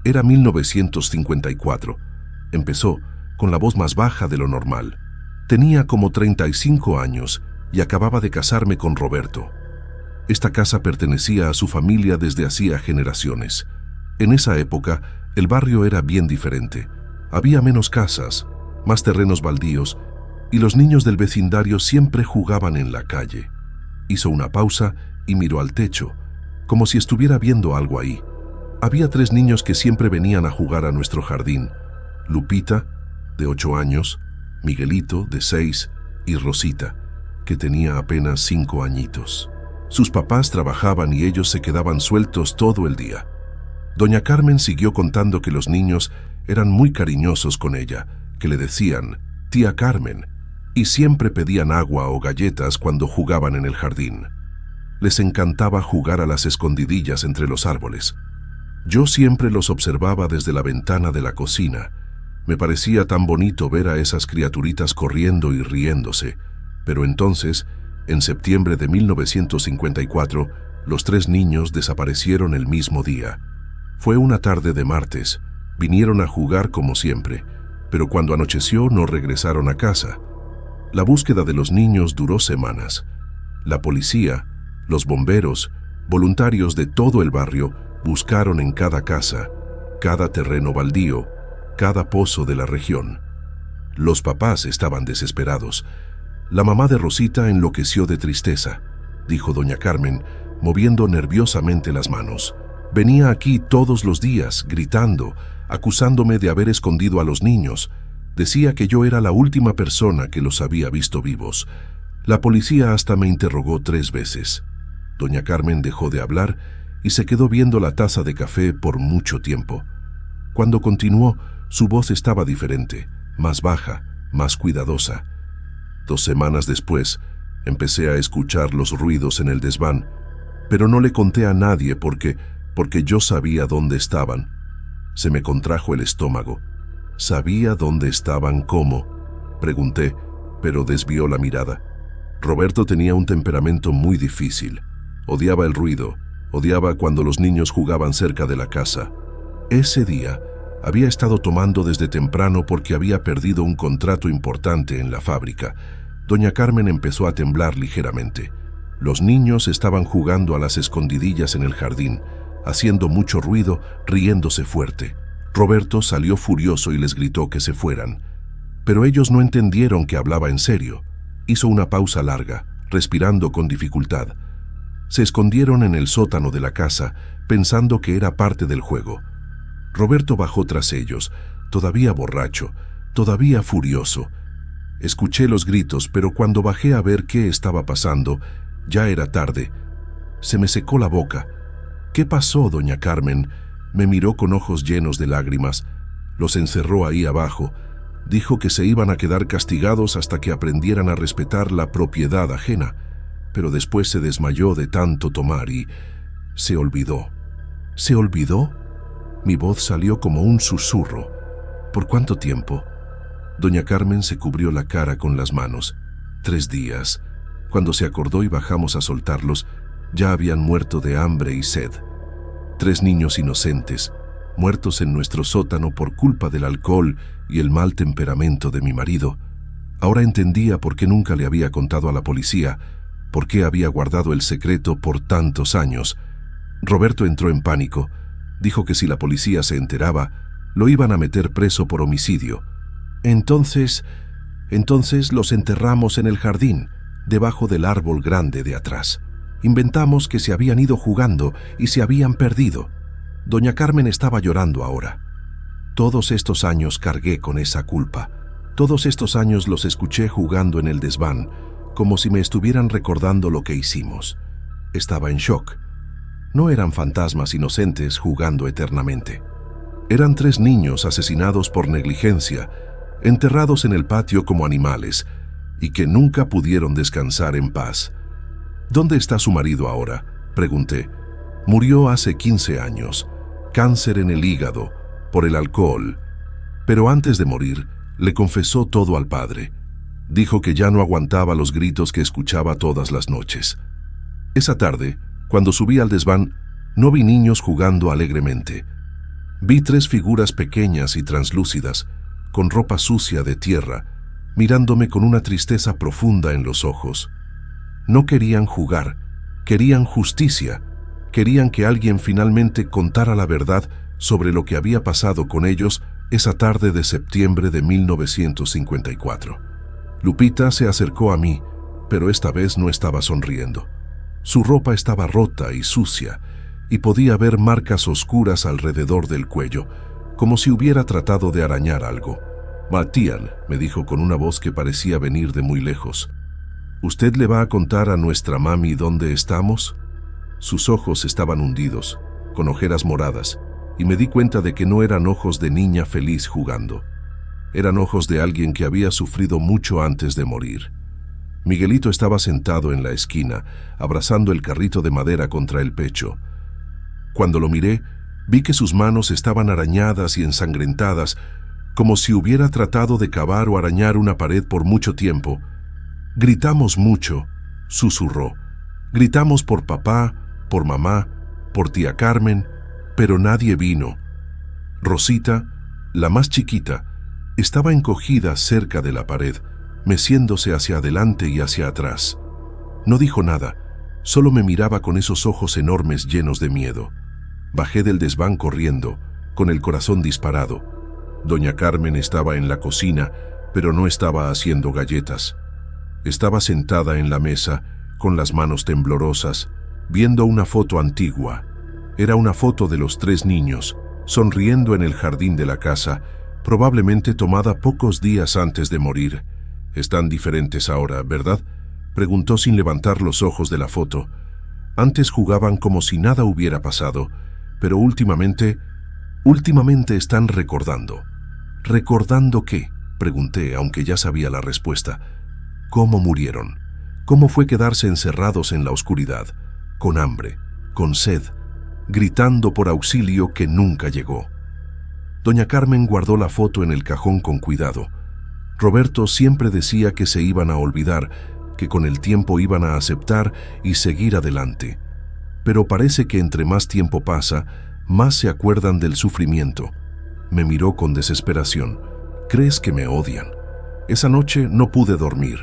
Era 1954. Empezó con la voz más baja de lo normal. Tenía como 35 años y acababa de casarme con Roberto. Esta casa pertenecía a su familia desde hacía generaciones. En esa época, el barrio era bien diferente. Había menos casas, más terrenos baldíos, y los niños del vecindario siempre jugaban en la calle. Hizo una pausa y miró al techo, como si estuviera viendo algo ahí. Había 3 niños que siempre venían a jugar a nuestro jardín: Lupita, de 8 años, Miguelito, de 6, y Rosita, que tenía apenas 5 añitos. Sus papás trabajaban y ellos se quedaban sueltos todo el día. Doña Carmen siguió contando que los niños eran muy cariñosos con ella, que le decían «Tía Carmen», y siempre pedían agua o galletas cuando jugaban en el jardín. Les encantaba jugar a las escondidillas entre los árboles. Yo siempre los observaba desde la ventana de la cocina. Me parecía tan bonito ver a esas criaturitas corriendo y riéndose. Pero entonces, en septiembre de 1954, los 3 niños desaparecieron el mismo día. Fue una tarde de martes. Vinieron a jugar como siempre, pero cuando anocheció no regresaron a casa. La búsqueda de los niños duró semanas. La policía, los bomberos, voluntarios de todo el barrio buscaron en cada casa, cada terreno baldío, cada pozo de la región. Los papás estaban desesperados. La mamá de Rosita enloqueció de tristeza, dijo doña Carmen, moviendo nerviosamente las manos. Venía aquí todos los días, gritando, acusándome de haber escondido a los niños. Decía que yo era la última persona que los había visto vivos. La policía hasta me interrogó 3 veces. Doña Carmen dejó de hablar y se quedó viendo la taza de café por mucho tiempo. Cuando continuó, su voz estaba diferente, más baja, más cuidadosa. 2 semanas después, empecé a escuchar los ruidos en el desván, pero no le conté a nadie porque yo sabía dónde estaban. Se me contrajo el estómago. ¿Sabía dónde estaban cómo? Pregunté, pero desvió la mirada. Roberto tenía un temperamento muy difícil. Odiaba el ruido, odiaba cuando los niños jugaban cerca de la casa. Ese día había estado tomando desde temprano porque había perdido un contrato importante en la fábrica. Doña Carmen empezó a temblar ligeramente. Los niños estaban jugando a las escondidillas en el jardín, haciendo mucho ruido, riéndose fuerte. Roberto salió furioso y les gritó que se fueran. Pero ellos no entendieron que hablaba en serio. Hizo una pausa larga, respirando con dificultad. Se escondieron en el sótano de la casa, pensando que era parte del juego. Roberto bajó tras ellos, todavía borracho, todavía furioso. Escuché los gritos, pero cuando bajé a ver qué estaba pasando, ya era tarde. Se me secó la boca. «¿Qué pasó, doña Carmen?», me miró con ojos llenos de lágrimas. Los encerró ahí abajo. Dijo que se iban a quedar castigados hasta que aprendieran a respetar la propiedad ajena. Pero después se desmayó de tanto tomar y se olvidó. ¿Se olvidó? Mi voz salió como un susurro. ¿Por cuánto tiempo? Doña Carmen se cubrió la cara con las manos. 3 días. Cuando se acordó y bajamos a soltarlos, ya habían muerto de hambre y sed. 3 niños inocentes, muertos en nuestro sótano por culpa del alcohol y el mal temperamento de mi marido. Ahora entendía por qué nunca le había contado a la policía, por qué había guardado el secreto por tantos años. Roberto entró en pánico. Dijo que si la policía se enteraba, lo iban a meter preso por homicidio. Entonces los enterramos en el jardín, debajo del árbol grande de atrás. Inventamos que se habían ido jugando y se habían perdido. Doña Carmen estaba llorando ahora. Todos estos años cargué con esa culpa. Todos estos años los escuché jugando en el desván, como si me estuvieran recordando lo que hicimos. Estaba en shock. No eran fantasmas inocentes jugando eternamente. Eran 3 niños asesinados por negligencia, enterrados en el patio como animales, y que nunca pudieron descansar en paz. ¿Dónde está su marido ahora?, pregunté. Murió hace 15 años, cáncer en el hígado, por el alcohol. Pero antes de morir, le confesó todo al padre. Dijo que ya no aguantaba los gritos que escuchaba todas las noches. Esa tarde, cuando subí al desván, no vi niños jugando alegremente. Vi 3 figuras pequeñas y translúcidas, con ropa sucia de tierra, mirándome con una tristeza profunda en los ojos. No querían jugar, querían justicia, querían que alguien finalmente contara la verdad sobre lo que había pasado con ellos esa tarde de septiembre de 1954. Lupita se acercó a mí, pero esta vez no estaba sonriendo. Su ropa estaba rota y sucia, y podía ver marcas oscuras alrededor del cuello, como si hubiera tratado de arañar algo. «Matian», me dijo con una voz que parecía venir de muy lejos, «¿usted le va a contar a nuestra mami dónde estamos?» Sus ojos estaban hundidos, con ojeras moradas, y me di cuenta de que no eran ojos de niña feliz jugando. Eran ojos de alguien que había sufrido mucho antes de morir. Miguelito estaba sentado en la esquina, abrazando el carrito de madera contra el pecho. Cuando lo miré, vi que sus manos estaban arañadas y ensangrentadas, como si hubiera tratado de cavar o arañar una pared por mucho tiempo. «Gritamos mucho», susurró. «Gritamos por papá, por mamá, por tía Carmen, pero nadie vino». Rosita, la más chiquita, estaba encogida cerca de la pared, meciéndose hacia adelante y hacia atrás. No dijo nada, solo me miraba con esos ojos enormes llenos de miedo. Bajé del desván corriendo, con el corazón disparado. Doña Carmen estaba en la cocina, pero no estaba haciendo galletas. Estaba sentada en la mesa, con las manos temblorosas, viendo una foto antigua. Era una foto de los 3 niños, sonriendo en el jardín de la casa, probablemente tomada pocos días antes de morir. «Están diferentes ahora, ¿verdad?», preguntó sin levantar los ojos de la foto. Antes jugaban como si nada hubiera pasado, pero últimamente están recordando. «¿Recordando qué?», pregunté, aunque ya sabía la respuesta. «¿Cómo murieron? ¿Cómo fue quedarse encerrados en la oscuridad, con hambre, con sed, gritando por auxilio que nunca llegó?» Doña Carmen guardó la foto en el cajón con cuidado. Roberto siempre decía que se iban a olvidar, que con el tiempo iban a aceptar y seguir adelante. Pero parece que entre más tiempo pasa, más se acuerdan del sufrimiento. Me miró con desesperación. «¿Crees que me odian?». Esa noche no pude dormir.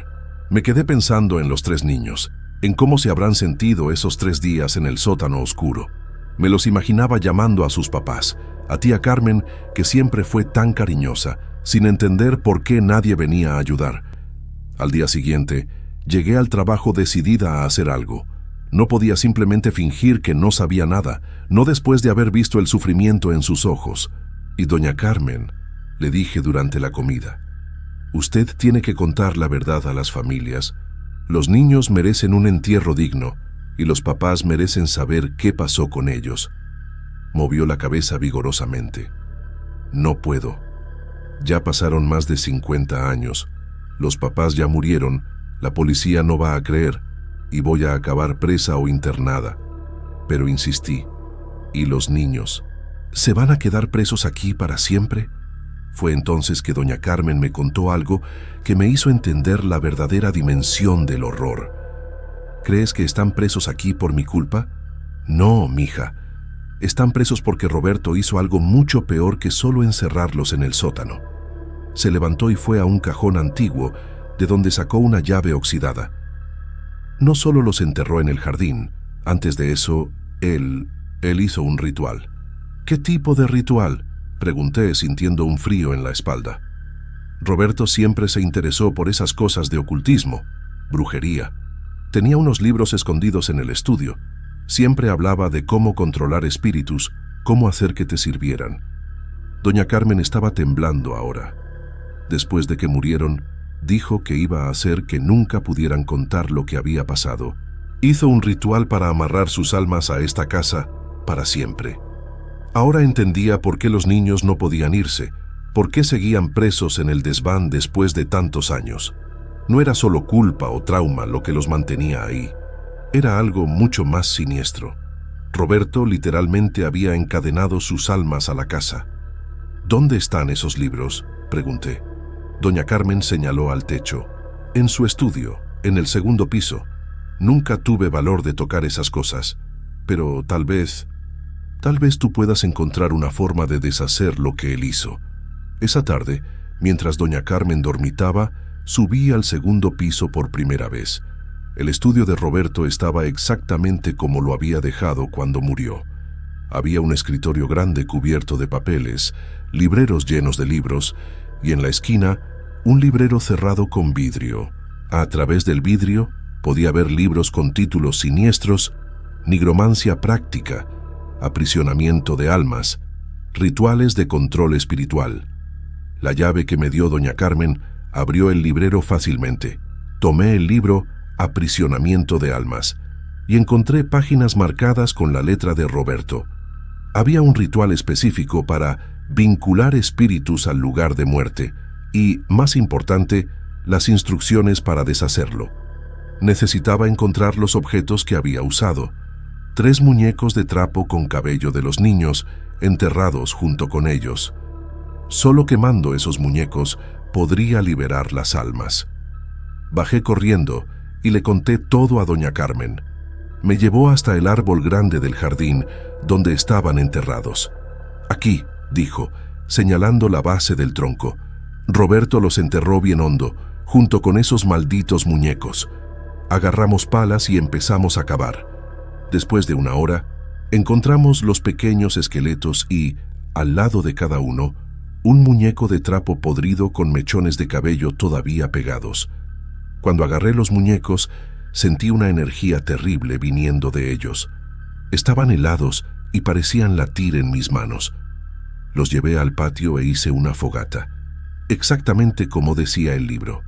Me quedé pensando en los 3 niños, en cómo se habrán sentido esos 3 días en el sótano oscuro. Me los imaginaba llamando a sus papás, a tía Carmen, que siempre fue tan cariñosa, sin entender por qué nadie venía a ayudar. Al día siguiente, llegué al trabajo decidida a hacer algo. No podía simplemente fingir que no sabía nada, no después de haber visto el sufrimiento en sus ojos. «Y doña Carmen», le dije durante la comida, «usted tiene que contar la verdad a las familias. Los niños merecen un entierro digno, y los papás merecen saber qué pasó con ellos». Movió la cabeza vigorosamente. «No puedo. Ya pasaron más de 50 años. Los papás ya murieron, la policía no va a creer, y voy a acabar presa o internada». Pero insistí. «¿Y los niños? ¿Se van a quedar presos aquí para siempre?». Fue entonces que doña Carmen me contó algo que me hizo entender la verdadera dimensión del horror. «¿Crees que están presos aquí por mi culpa?». «No, mija. Están presos porque Roberto hizo algo mucho peor que solo encerrarlos en el sótano». Se levantó y fue a un cajón antiguo, de donde sacó una llave oxidada. No solo los enterró en el jardín, antes de eso, él hizo un ritual. «¿Qué tipo de ritual?», pregunté, sintiendo un frío en la espalda. Roberto siempre se interesó por esas cosas de ocultismo, brujería. Tenía unos libros escondidos en el estudio. Siempre hablaba de cómo controlar espíritus, cómo hacer que te sirvieran. Doña Carmen estaba temblando ahora. Después de que murieron, dijo que iba a hacer que nunca pudieran contar lo que había pasado. Hizo un ritual para amarrar sus almas a esta casa para siempre. Ahora entendía por qué los niños no podían irse, por qué seguían presos en el desván después de tantos años. No era solo culpa o trauma lo que los mantenía ahí. Era algo mucho más siniestro. Roberto literalmente había encadenado sus almas a la casa. «¿Dónde están esos libros?», pregunté. Doña Carmen señaló al techo. «En su estudio, en el 2º piso. Nunca tuve valor de tocar esas cosas, pero tal vez tú puedas encontrar una forma de deshacer lo que él hizo». Esa tarde, mientras doña Carmen dormitaba, subí al 2º piso por primera vez. El estudio de Roberto estaba exactamente como lo había dejado cuando murió. Había un escritorio grande cubierto de papeles, libreros llenos de libros, y en la esquina un librero cerrado con vidrio. A través del vidrio podía ver libros con títulos siniestros: nigromancia práctica, aprisionamiento de almas, rituales de control espiritual. La llave que me dio doña Carmen abrió el librero fácilmente. Tomé el libro Aprisionamiento de almas y encontré páginas marcadas con la letra de Roberto. Había un ritual específico para vincular espíritus al lugar de muerte y, más importante, las instrucciones para deshacerlo. Necesitaba encontrar los objetos que había usado: 3 muñecos de trapo con cabello de los niños, enterrados junto con ellos. Solo quemando esos muñecos podría liberar las almas. Bajé corriendo y le conté todo a doña Carmen. Me llevó hasta el árbol grande del jardín donde estaban enterrados. «Aquí», dijo, señalando la base del tronco. «Roberto los enterró bien hondo, junto con esos malditos muñecos». Agarramos palas y empezamos a cavar. Después de una hora, encontramos los pequeños esqueletos y, al lado de cada uno, un muñeco de trapo podrido con mechones de cabello todavía pegados. Cuando agarré los muñecos, sentí una energía terrible viniendo de ellos. Estaban helados y parecían latir en mis manos. Los llevé al patio e hice una fogata, exactamente como decía el libro.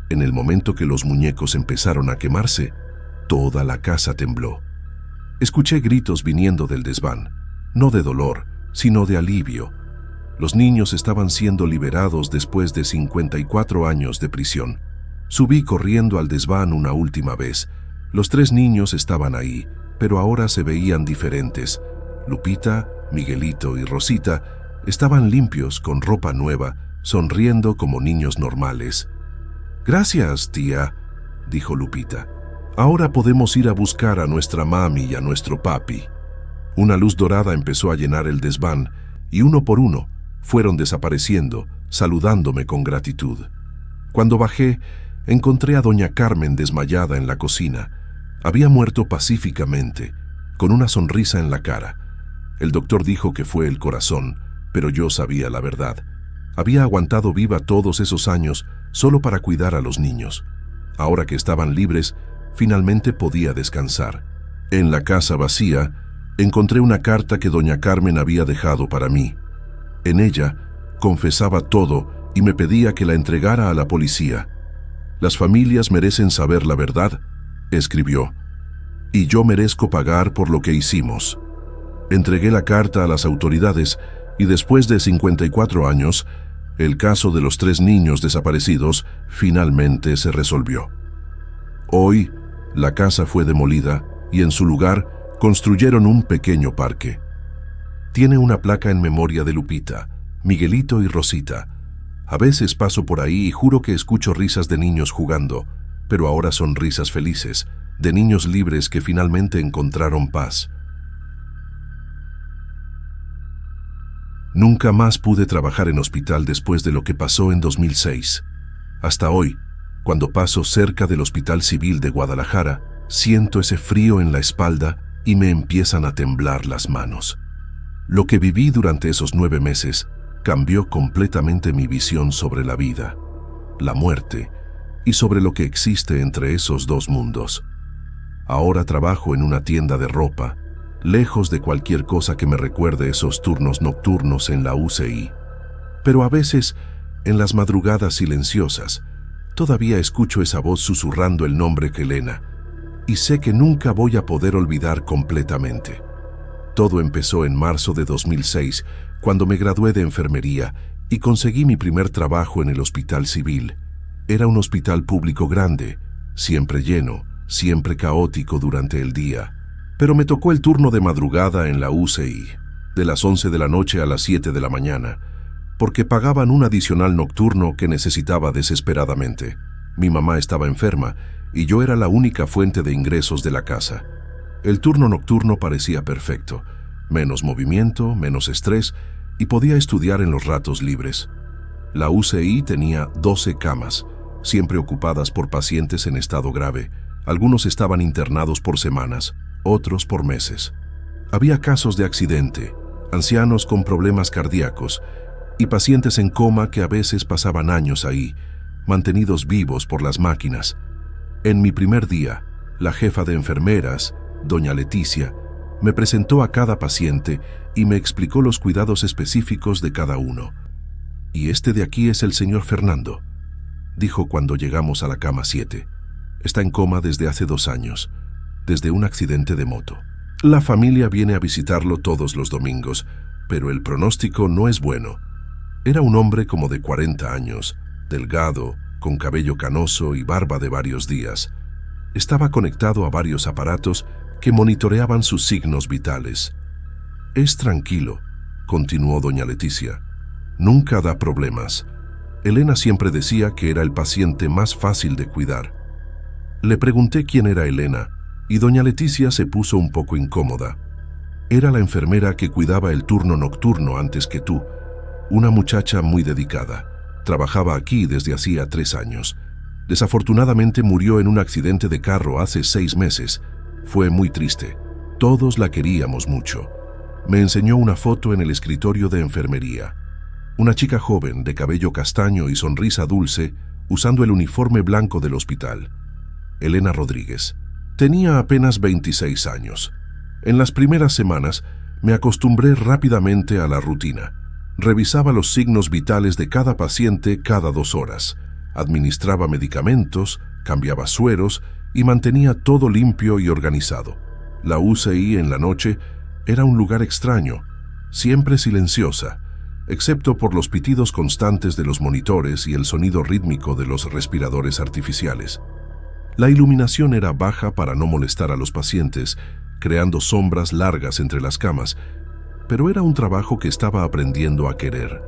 En el momento que los muñecos empezaron a quemarse, toda la casa tembló. Escuché gritos viniendo del desván, no de dolor, sino de alivio. Los niños estaban siendo liberados después de 54 años de prisión. Subí corriendo al desván una última vez. Los 3 niños estaban ahí, pero ahora se veían diferentes. Lupita, Miguelito y Rosita estaban limpios, con ropa nueva, sonriendo como niños normales. «Gracias, tía», dijo Lupita. «Ahora podemos ir a buscar a nuestra mami y a nuestro papi». Una luz dorada empezó a llenar el desván y uno por uno fueron desapareciendo, saludándome con gratitud. Cuando bajé, encontré a doña Carmen desmayada en la cocina. Había muerto pacíficamente, con una sonrisa en la cara. El doctor dijo que fue el corazón, pero yo sabía la verdad. Había aguantado viva todos esos años solo para cuidar a los niños. Ahora que estaban libres, finalmente podía descansar. En la casa vacía, encontré una carta que doña Carmen había dejado para mí. En ella, confesaba todo y me pedía que la entregara a la policía. «Las familias merecen saber la verdad», escribió, «y yo merezco pagar por lo que hicimos». Entregué la carta a las autoridades y después de 54 años, el caso de los 3 niños desaparecidos finalmente se resolvió. Hoy, la casa fue demolida y en su lugar construyeron un pequeño parque. Tiene una placa en memoria de Lupita, Miguelito y Rosita. A veces paso por ahí y juro que escucho risas de niños jugando, pero ahora son risas felices, de niños libres que finalmente encontraron paz. Nunca más pude trabajar en hospital después de lo que pasó en 2006. Hasta hoy, cuando paso cerca del Hospital Civil de Guadalajara, siento ese frío en la espalda y me empiezan a temblar las manos. Lo que viví durante esos 9 meses cambió completamente mi visión sobre la vida, la muerte y sobre lo que existe entre esos 2 mundos. Ahora trabajo en una tienda de ropa, lejos de cualquier cosa que me recuerde esos turnos nocturnos en la UCI. Pero a veces, en las madrugadas silenciosas, todavía escucho esa voz susurrando el nombre Helena, y sé que nunca voy a poder olvidar completamente. Todo empezó en marzo de 2006, cuando me gradué de enfermería y conseguí mi primer trabajo en el Hospital Civil. Era un hospital público grande, siempre lleno, siempre caótico durante el día. Pero me tocó el turno de madrugada en la UCI, de las 11 de la noche a las 7 de la mañana, porque pagaban un adicional nocturno que necesitaba desesperadamente. Mi mamá estaba enferma y yo era la única fuente de ingresos de la casa. El turno nocturno parecía perfecto, menos movimiento, menos estrés, y podía estudiar en los ratos libres. La UCI tenía 12 camas, siempre ocupadas por pacientes en estado grave. Algunos estaban internados por semanas, otros por meses. Había casos de accidente, ancianos con problemas cardíacos y pacientes en coma que a veces pasaban años ahí, mantenidos vivos por las máquinas. En mi primer día, la jefa de enfermeras, doña Leticia, me presentó a cada paciente y me explicó los cuidados específicos de cada uno. «Y este de aquí es el señor Fernando», dijo cuando llegamos a la cama 7. «Está en coma desde hace 2 años, desde un accidente de moto. La familia viene a visitarlo todos los domingos, pero el pronóstico no es bueno». Era un hombre como de 40 años, delgado, con cabello canoso y barba de varios días. Estaba conectado a varios aparatos que monitoreaban sus signos vitales. «Es tranquilo», continuó doña Leticia. «Nunca da problemas. Elena siempre decía que era el paciente más fácil de cuidar». Le pregunté quién era Elena y doña Leticia se puso un poco incómoda. «Era la enfermera que cuidaba el turno nocturno antes que tú, una muchacha muy dedicada. Trabajaba aquí desde hacía 3 años. Desafortunadamente murió en un accidente de carro hace 6 meses. Fue muy triste. Todos la queríamos mucho». Me enseñó una foto en el escritorio de enfermería. Una chica joven, de cabello castaño y sonrisa dulce, usando el uniforme blanco del hospital. Elena Rodríguez. Tenía apenas 26 años. En las primeras semanas me acostumbré rápidamente a la rutina. Revisaba los signos vitales de cada paciente cada 2 horas. Administraba medicamentos, cambiaba sueros y mantenía todo limpio y organizado. La UCI en la noche era un lugar extraño, siempre silenciosa, excepto por los pitidos constantes de los monitores y el sonido rítmico de los respiradores artificiales. La iluminación era baja para no molestar a los pacientes, creando sombras largas entre las camas, pero era un trabajo que estaba aprendiendo a querer.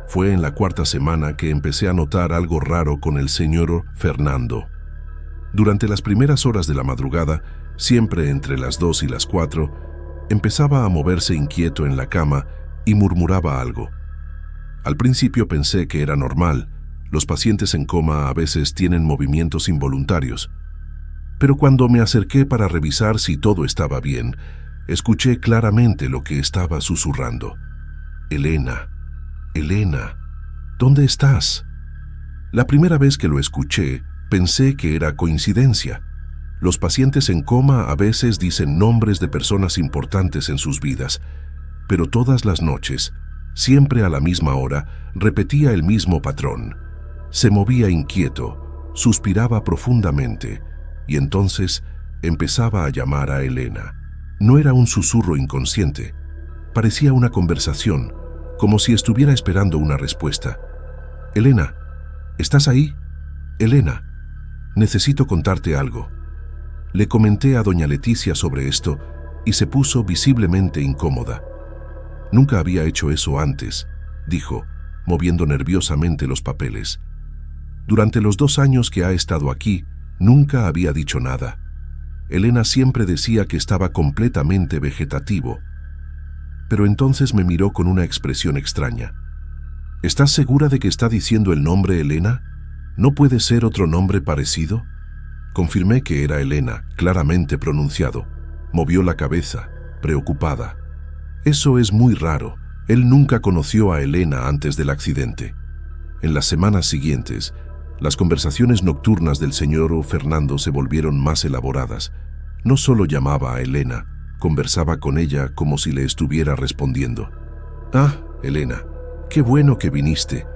Fue en la 4ª semana que empecé a notar algo raro con el señor Fernando. Durante las primeras horas de la madrugada, siempre entre las 2 y las 4, empezaba a moverse inquieto en la cama y murmuraba algo. Al principio pensé que era normal. Los pacientes en coma a veces tienen movimientos involuntarios. Pero cuando me acerqué para revisar si todo estaba bien, escuché claramente lo que estaba susurrando. «Elena, Elena, ¿dónde estás?». La primera vez que lo escuché, pensé que era coincidencia. Los pacientes en coma a veces dicen nombres de personas importantes en sus vidas, pero todas las noches, siempre a la misma hora, repetía el mismo patrón. Se movía inquieto, suspiraba profundamente, y entonces empezaba a llamar a Elena. No era un susurro inconsciente, parecía una conversación, como si estuviera esperando una respuesta. «Elena, ¿estás ahí? Elena, necesito contarte algo». Le comenté a doña Leticia sobre esto y se puso visiblemente incómoda. «Nunca había hecho eso antes», dijo, moviendo nerviosamente los papeles. «Durante los 2 años que ha estado aquí, nunca había dicho nada. Elena siempre decía que estaba completamente vegetativo». Pero entonces me miró con una expresión extraña. «¿Estás segura de que está diciendo el nombre Elena? ¿No puede ser otro nombre parecido?». Confirmé que era Elena, claramente pronunciado. Movió la cabeza, preocupada. «Eso es muy raro. Él nunca conoció a Elena antes del accidente». En las semanas siguientes, las conversaciones nocturnas del señor Fernando se volvieron más elaboradas. No solo llamaba a Elena, conversaba con ella como si le estuviera respondiendo. «Ah, Elena, qué bueno que viniste»,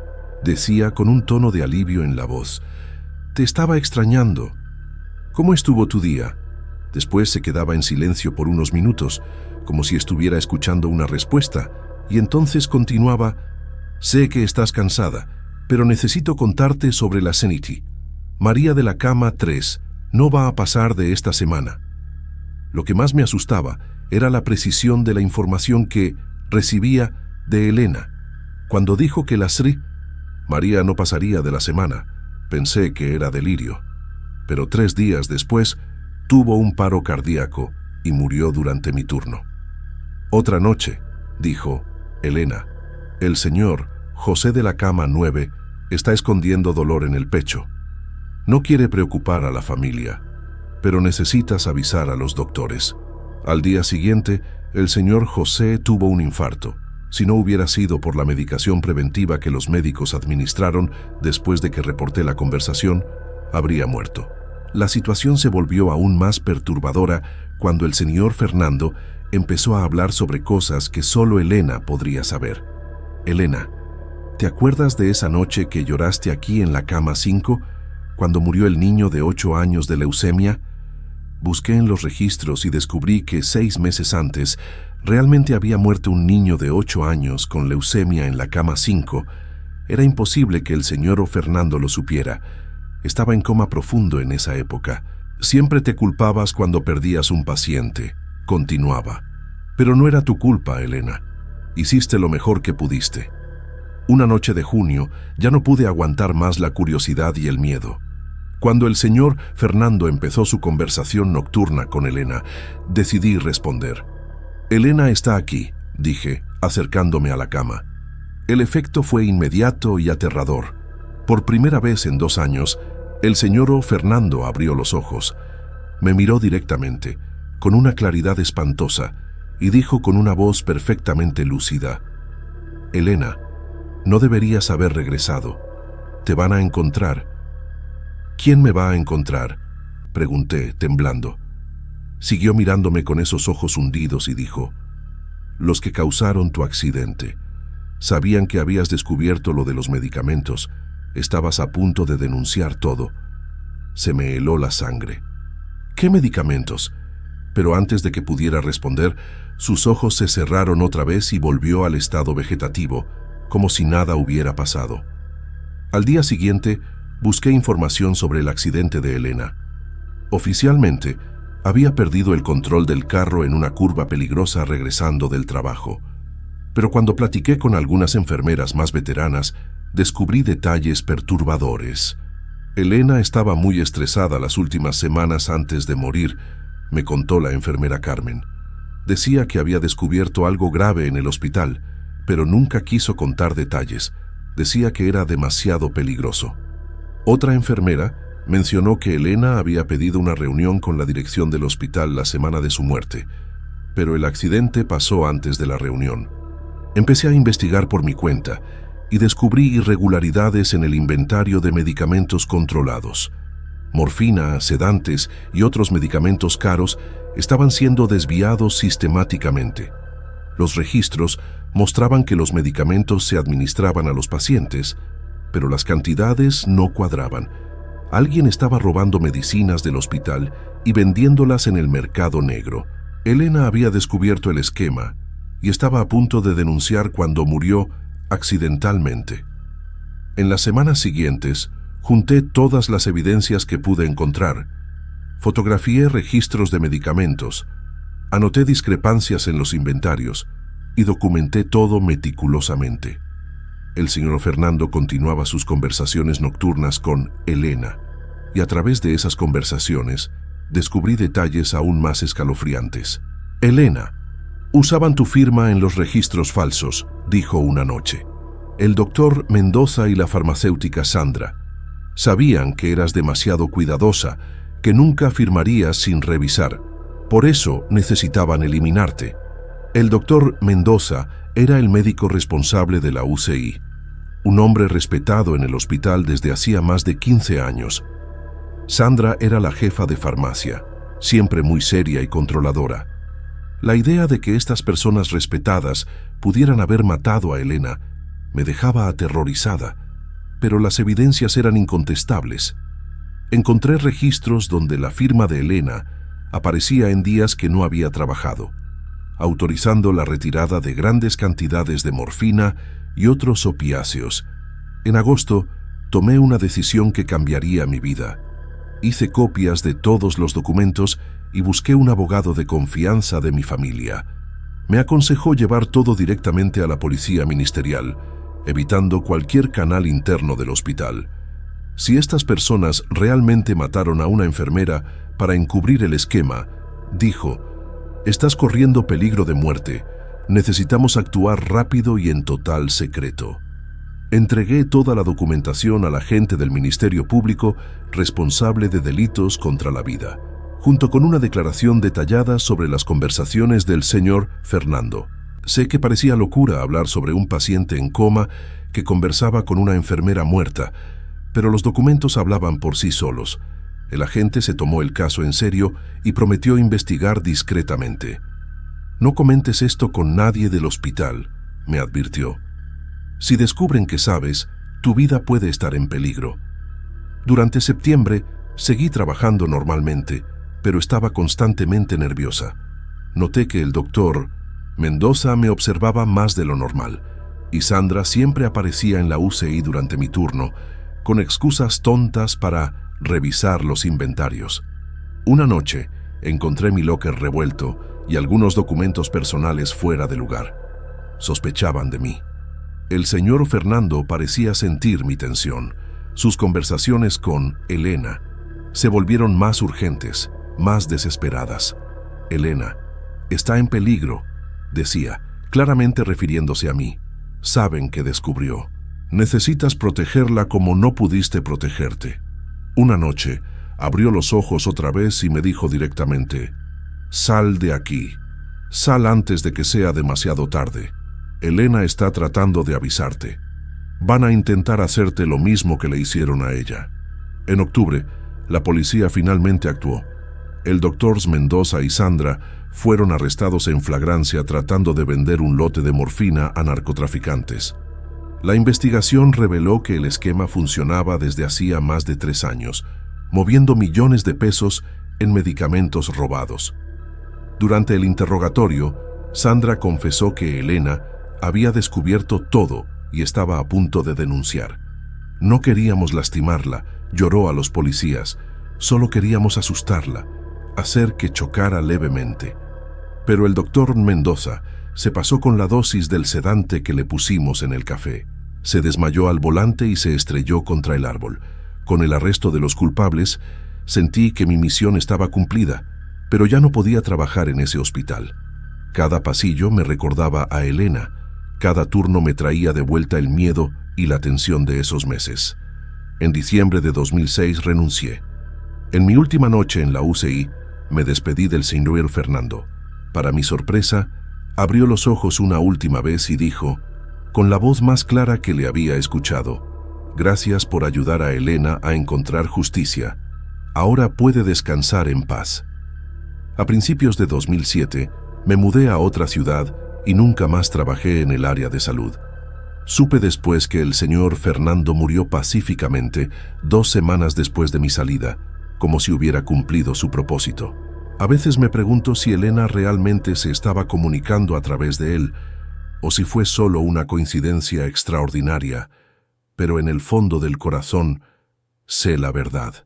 decía con un tono de alivio en la voz. «Te estaba extrañando. ¿Cómo estuvo tu día?». Después se quedaba en silencio por unos minutos, como si estuviera escuchando una respuesta, y entonces continuaba: «Sé que estás cansada, pero necesito contarte sobre la Seniti. María de la cama 3 no va a pasar de esta semana». Lo que más me asustaba era la precisión de la información que recibía de Elena. Cuando dijo que la SRI, María no pasaría de la semana, pensé que era delirio. Pero 3 días después tuvo un paro cardíaco y murió durante mi turno. «Otra noche», dijo Elena, «el señor José de la cama 9 está escondiendo dolor en el pecho. No quiere preocupar a la familia, pero necesitas avisar a los doctores». Al día siguiente, el señor José tuvo un infarto. Si no hubiera sido por la medicación preventiva que los médicos administraron después de que reporté la conversación, habría muerto. La situación se volvió aún más perturbadora cuando el señor Fernando empezó a hablar sobre cosas que solo Elena podría saber. Elena, ¿te acuerdas de esa noche que lloraste aquí en la cama 5, cuando murió el niño de 8 años de leucemia? Busqué en los registros y descubrí que 6 meses antes realmente había muerto un niño de 8 años con leucemia en la cama 5. Era imposible que el señor Fernando lo supiera. Estaba en coma profundo en esa época. Siempre te culpabas cuando perdías un paciente, continuaba. Pero no era tu culpa, Elena. Hiciste lo mejor que pudiste. Una noche de junio ya no pude aguantar más la curiosidad y el miedo. Cuando el señor Fernando empezó su conversación nocturna con Elena, decidí responder. Elena está aquí, dije, acercándome a la cama. El efecto fue inmediato y aterrador. Por primera vez en 2 años, el señor Fernando abrió los ojos. Me miró directamente, con una claridad espantosa, y dijo con una voz perfectamente lúcida: Elena, no deberías haber regresado. Te van a encontrar. ¿Quién me va a encontrar?, pregunté, temblando. Siguió mirándome con esos ojos hundidos y dijo: los que causaron tu accidente. Sabían que habías descubierto lo de los medicamentos. Estabas a punto de denunciar todo. Se me heló la sangre. ¿Qué medicamentos? Pero antes de que pudiera responder, sus ojos se cerraron otra vez y volvió al estado vegetativo, como si nada hubiera pasado. Al día siguiente, busqué información sobre el accidente de Elena. Oficialmente, había perdido el control del carro en una curva peligrosa regresando del trabajo. Pero cuando platiqué con algunas enfermeras más veteranas, descubrí detalles perturbadores. Elena estaba muy estresada las últimas semanas antes de morir, me contó la enfermera Carmen. Decía que había descubierto algo grave en el hospital, pero nunca quiso contar detalles. Decía que era demasiado peligroso. Otra enfermera mencionó que Elena había pedido una reunión con la dirección del hospital la semana de su muerte, pero el accidente pasó antes de la reunión. Empecé a investigar por mi cuenta y descubrí irregularidades en el inventario de medicamentos controlados. Morfina, sedantes y otros medicamentos caros estaban siendo desviados sistemáticamente. Los registros mostraban que los medicamentos se administraban a los pacientes, pero las cantidades no cuadraban. Alguien estaba robando medicinas del hospital y vendiéndolas en el mercado negro. Elena había descubierto el esquema y estaba a punto de denunciar cuando murió accidentalmente. En las semanas siguientes, junté todas las evidencias que pude encontrar. Fotografié registros de medicamentos, anoté discrepancias en los inventarios y documenté todo meticulosamente. El señor Fernando continuaba sus conversaciones nocturnas con Elena, y a través de esas conversaciones descubrí detalles aún más escalofriantes. Elena, usaban tu firma en los registros falsos, dijo una noche. El doctor Mendoza y la farmacéutica Sandra sabían que eras demasiado cuidadosa, que nunca firmarías sin revisar. Por eso necesitaban eliminarte. El doctor Mendoza era el médico responsable de la UCI, un hombre respetado en el hospital desde hacía más de 15 años. Sandra era la jefa de farmacia, siempre muy seria y controladora. La idea de que estas personas respetadas pudieran haber matado a Elena me dejaba aterrorizada, pero las evidencias eran incontestables. Encontré registros donde la firma de Elena aparecía en días que no había trabajado, autorizando la retirada de grandes cantidades de morfina y otros opiáceos. En agosto, tomé una decisión que cambiaría mi vida. Hice copias de todos los documentos y busqué un abogado de confianza de mi familia. Me aconsejó llevar todo directamente a la policía ministerial, evitando cualquier canal interno del hospital. Si estas personas realmente mataron a una enfermera para encubrir el esquema, dijo: estás corriendo peligro de muerte. Necesitamos actuar rápido y en total secreto. Entregué toda la documentación al agente del Ministerio Público responsable de delitos contra la vida. junto con una declaración detallada sobre las conversaciones del señor Fernando. Sé que parecía locura hablar sobre un paciente en coma que conversaba con una enfermera muerta, pero los documentos hablaban por sí solos. El agente se tomó el caso en serio y prometió investigar discretamente. «No comentes esto con nadie del hospital», me advirtió. «Si descubren que sabes, tu vida puede estar en peligro». Durante septiembre, seguí trabajando normalmente, pero estaba constantemente nerviosa. Noté que el doctor Mendoza me observaba más de lo normal, y Sandra siempre aparecía en la UCI durante mi turno, con excusas tontas para revisar los inventarios. Una noche, encontré mi locker revuelto y algunos documentos personales fuera de lugar. Sospechaban de mí. El señor Fernando parecía sentir mi tensión. Sus conversaciones con Elena se volvieron más urgentes, más desesperadas. «Elena está en peligro», decía, claramente refiriéndose a mí. «Saben que descubrió. Necesitas protegerla como no pudiste protegerte». Una noche, abrió los ojos otra vez y me dijo directamente: «Sal de aquí. Sal antes de que sea demasiado tarde. Elena está tratando de avisarte. Van a intentar hacerte lo mismo que le hicieron a ella». En octubre, la policía finalmente actuó. El doctor Mendoza y Sandra fueron arrestados en flagrancia tratando de vender un lote de morfina a narcotraficantes. La investigación reveló que el esquema funcionaba desde hacía más de 3 años, moviendo millones de pesos en medicamentos robados. Durante el interrogatorio, Sandra confesó que Elena había descubierto todo y estaba a punto de denunciar. «No queríamos lastimarla», lloró a los policías, «solo queríamos asustarla, hacer que chocara levemente». Pero el doctor Mendoza se pasó con la dosis del sedante que le pusimos en el café. Se desmayó al volante y se estrelló contra el árbol. Con el arresto de los culpables, sentí que mi misión estaba cumplida, pero ya no podía trabajar en ese hospital. Cada pasillo me recordaba a Elena, cada turno me traía de vuelta el miedo y la tensión de esos meses. En diciembre de 2006 renuncié. En mi última noche en la UCI, me despedí del señor Fernando. Para mi sorpresa, abrió los ojos una última vez y dijo, con la voz más clara que le había escuchado: «Gracias por ayudar a Elena a encontrar justicia. Ahora puede descansar en paz». A principios de 2007, me mudé a otra ciudad y nunca más trabajé en el área de salud. Supe después que el señor Fernando murió pacíficamente 2 semanas después de mi salida, como si hubiera cumplido su propósito. A veces me pregunto si Elena realmente se estaba comunicando a través de él, o si fue solo una coincidencia extraordinaria, pero en el fondo del corazón sé la verdad.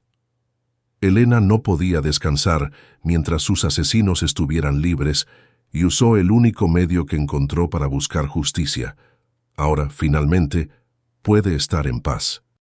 Elena no podía descansar mientras sus asesinos estuvieran libres y usó el único medio que encontró para buscar justicia. Ahora, finalmente, puede estar en paz.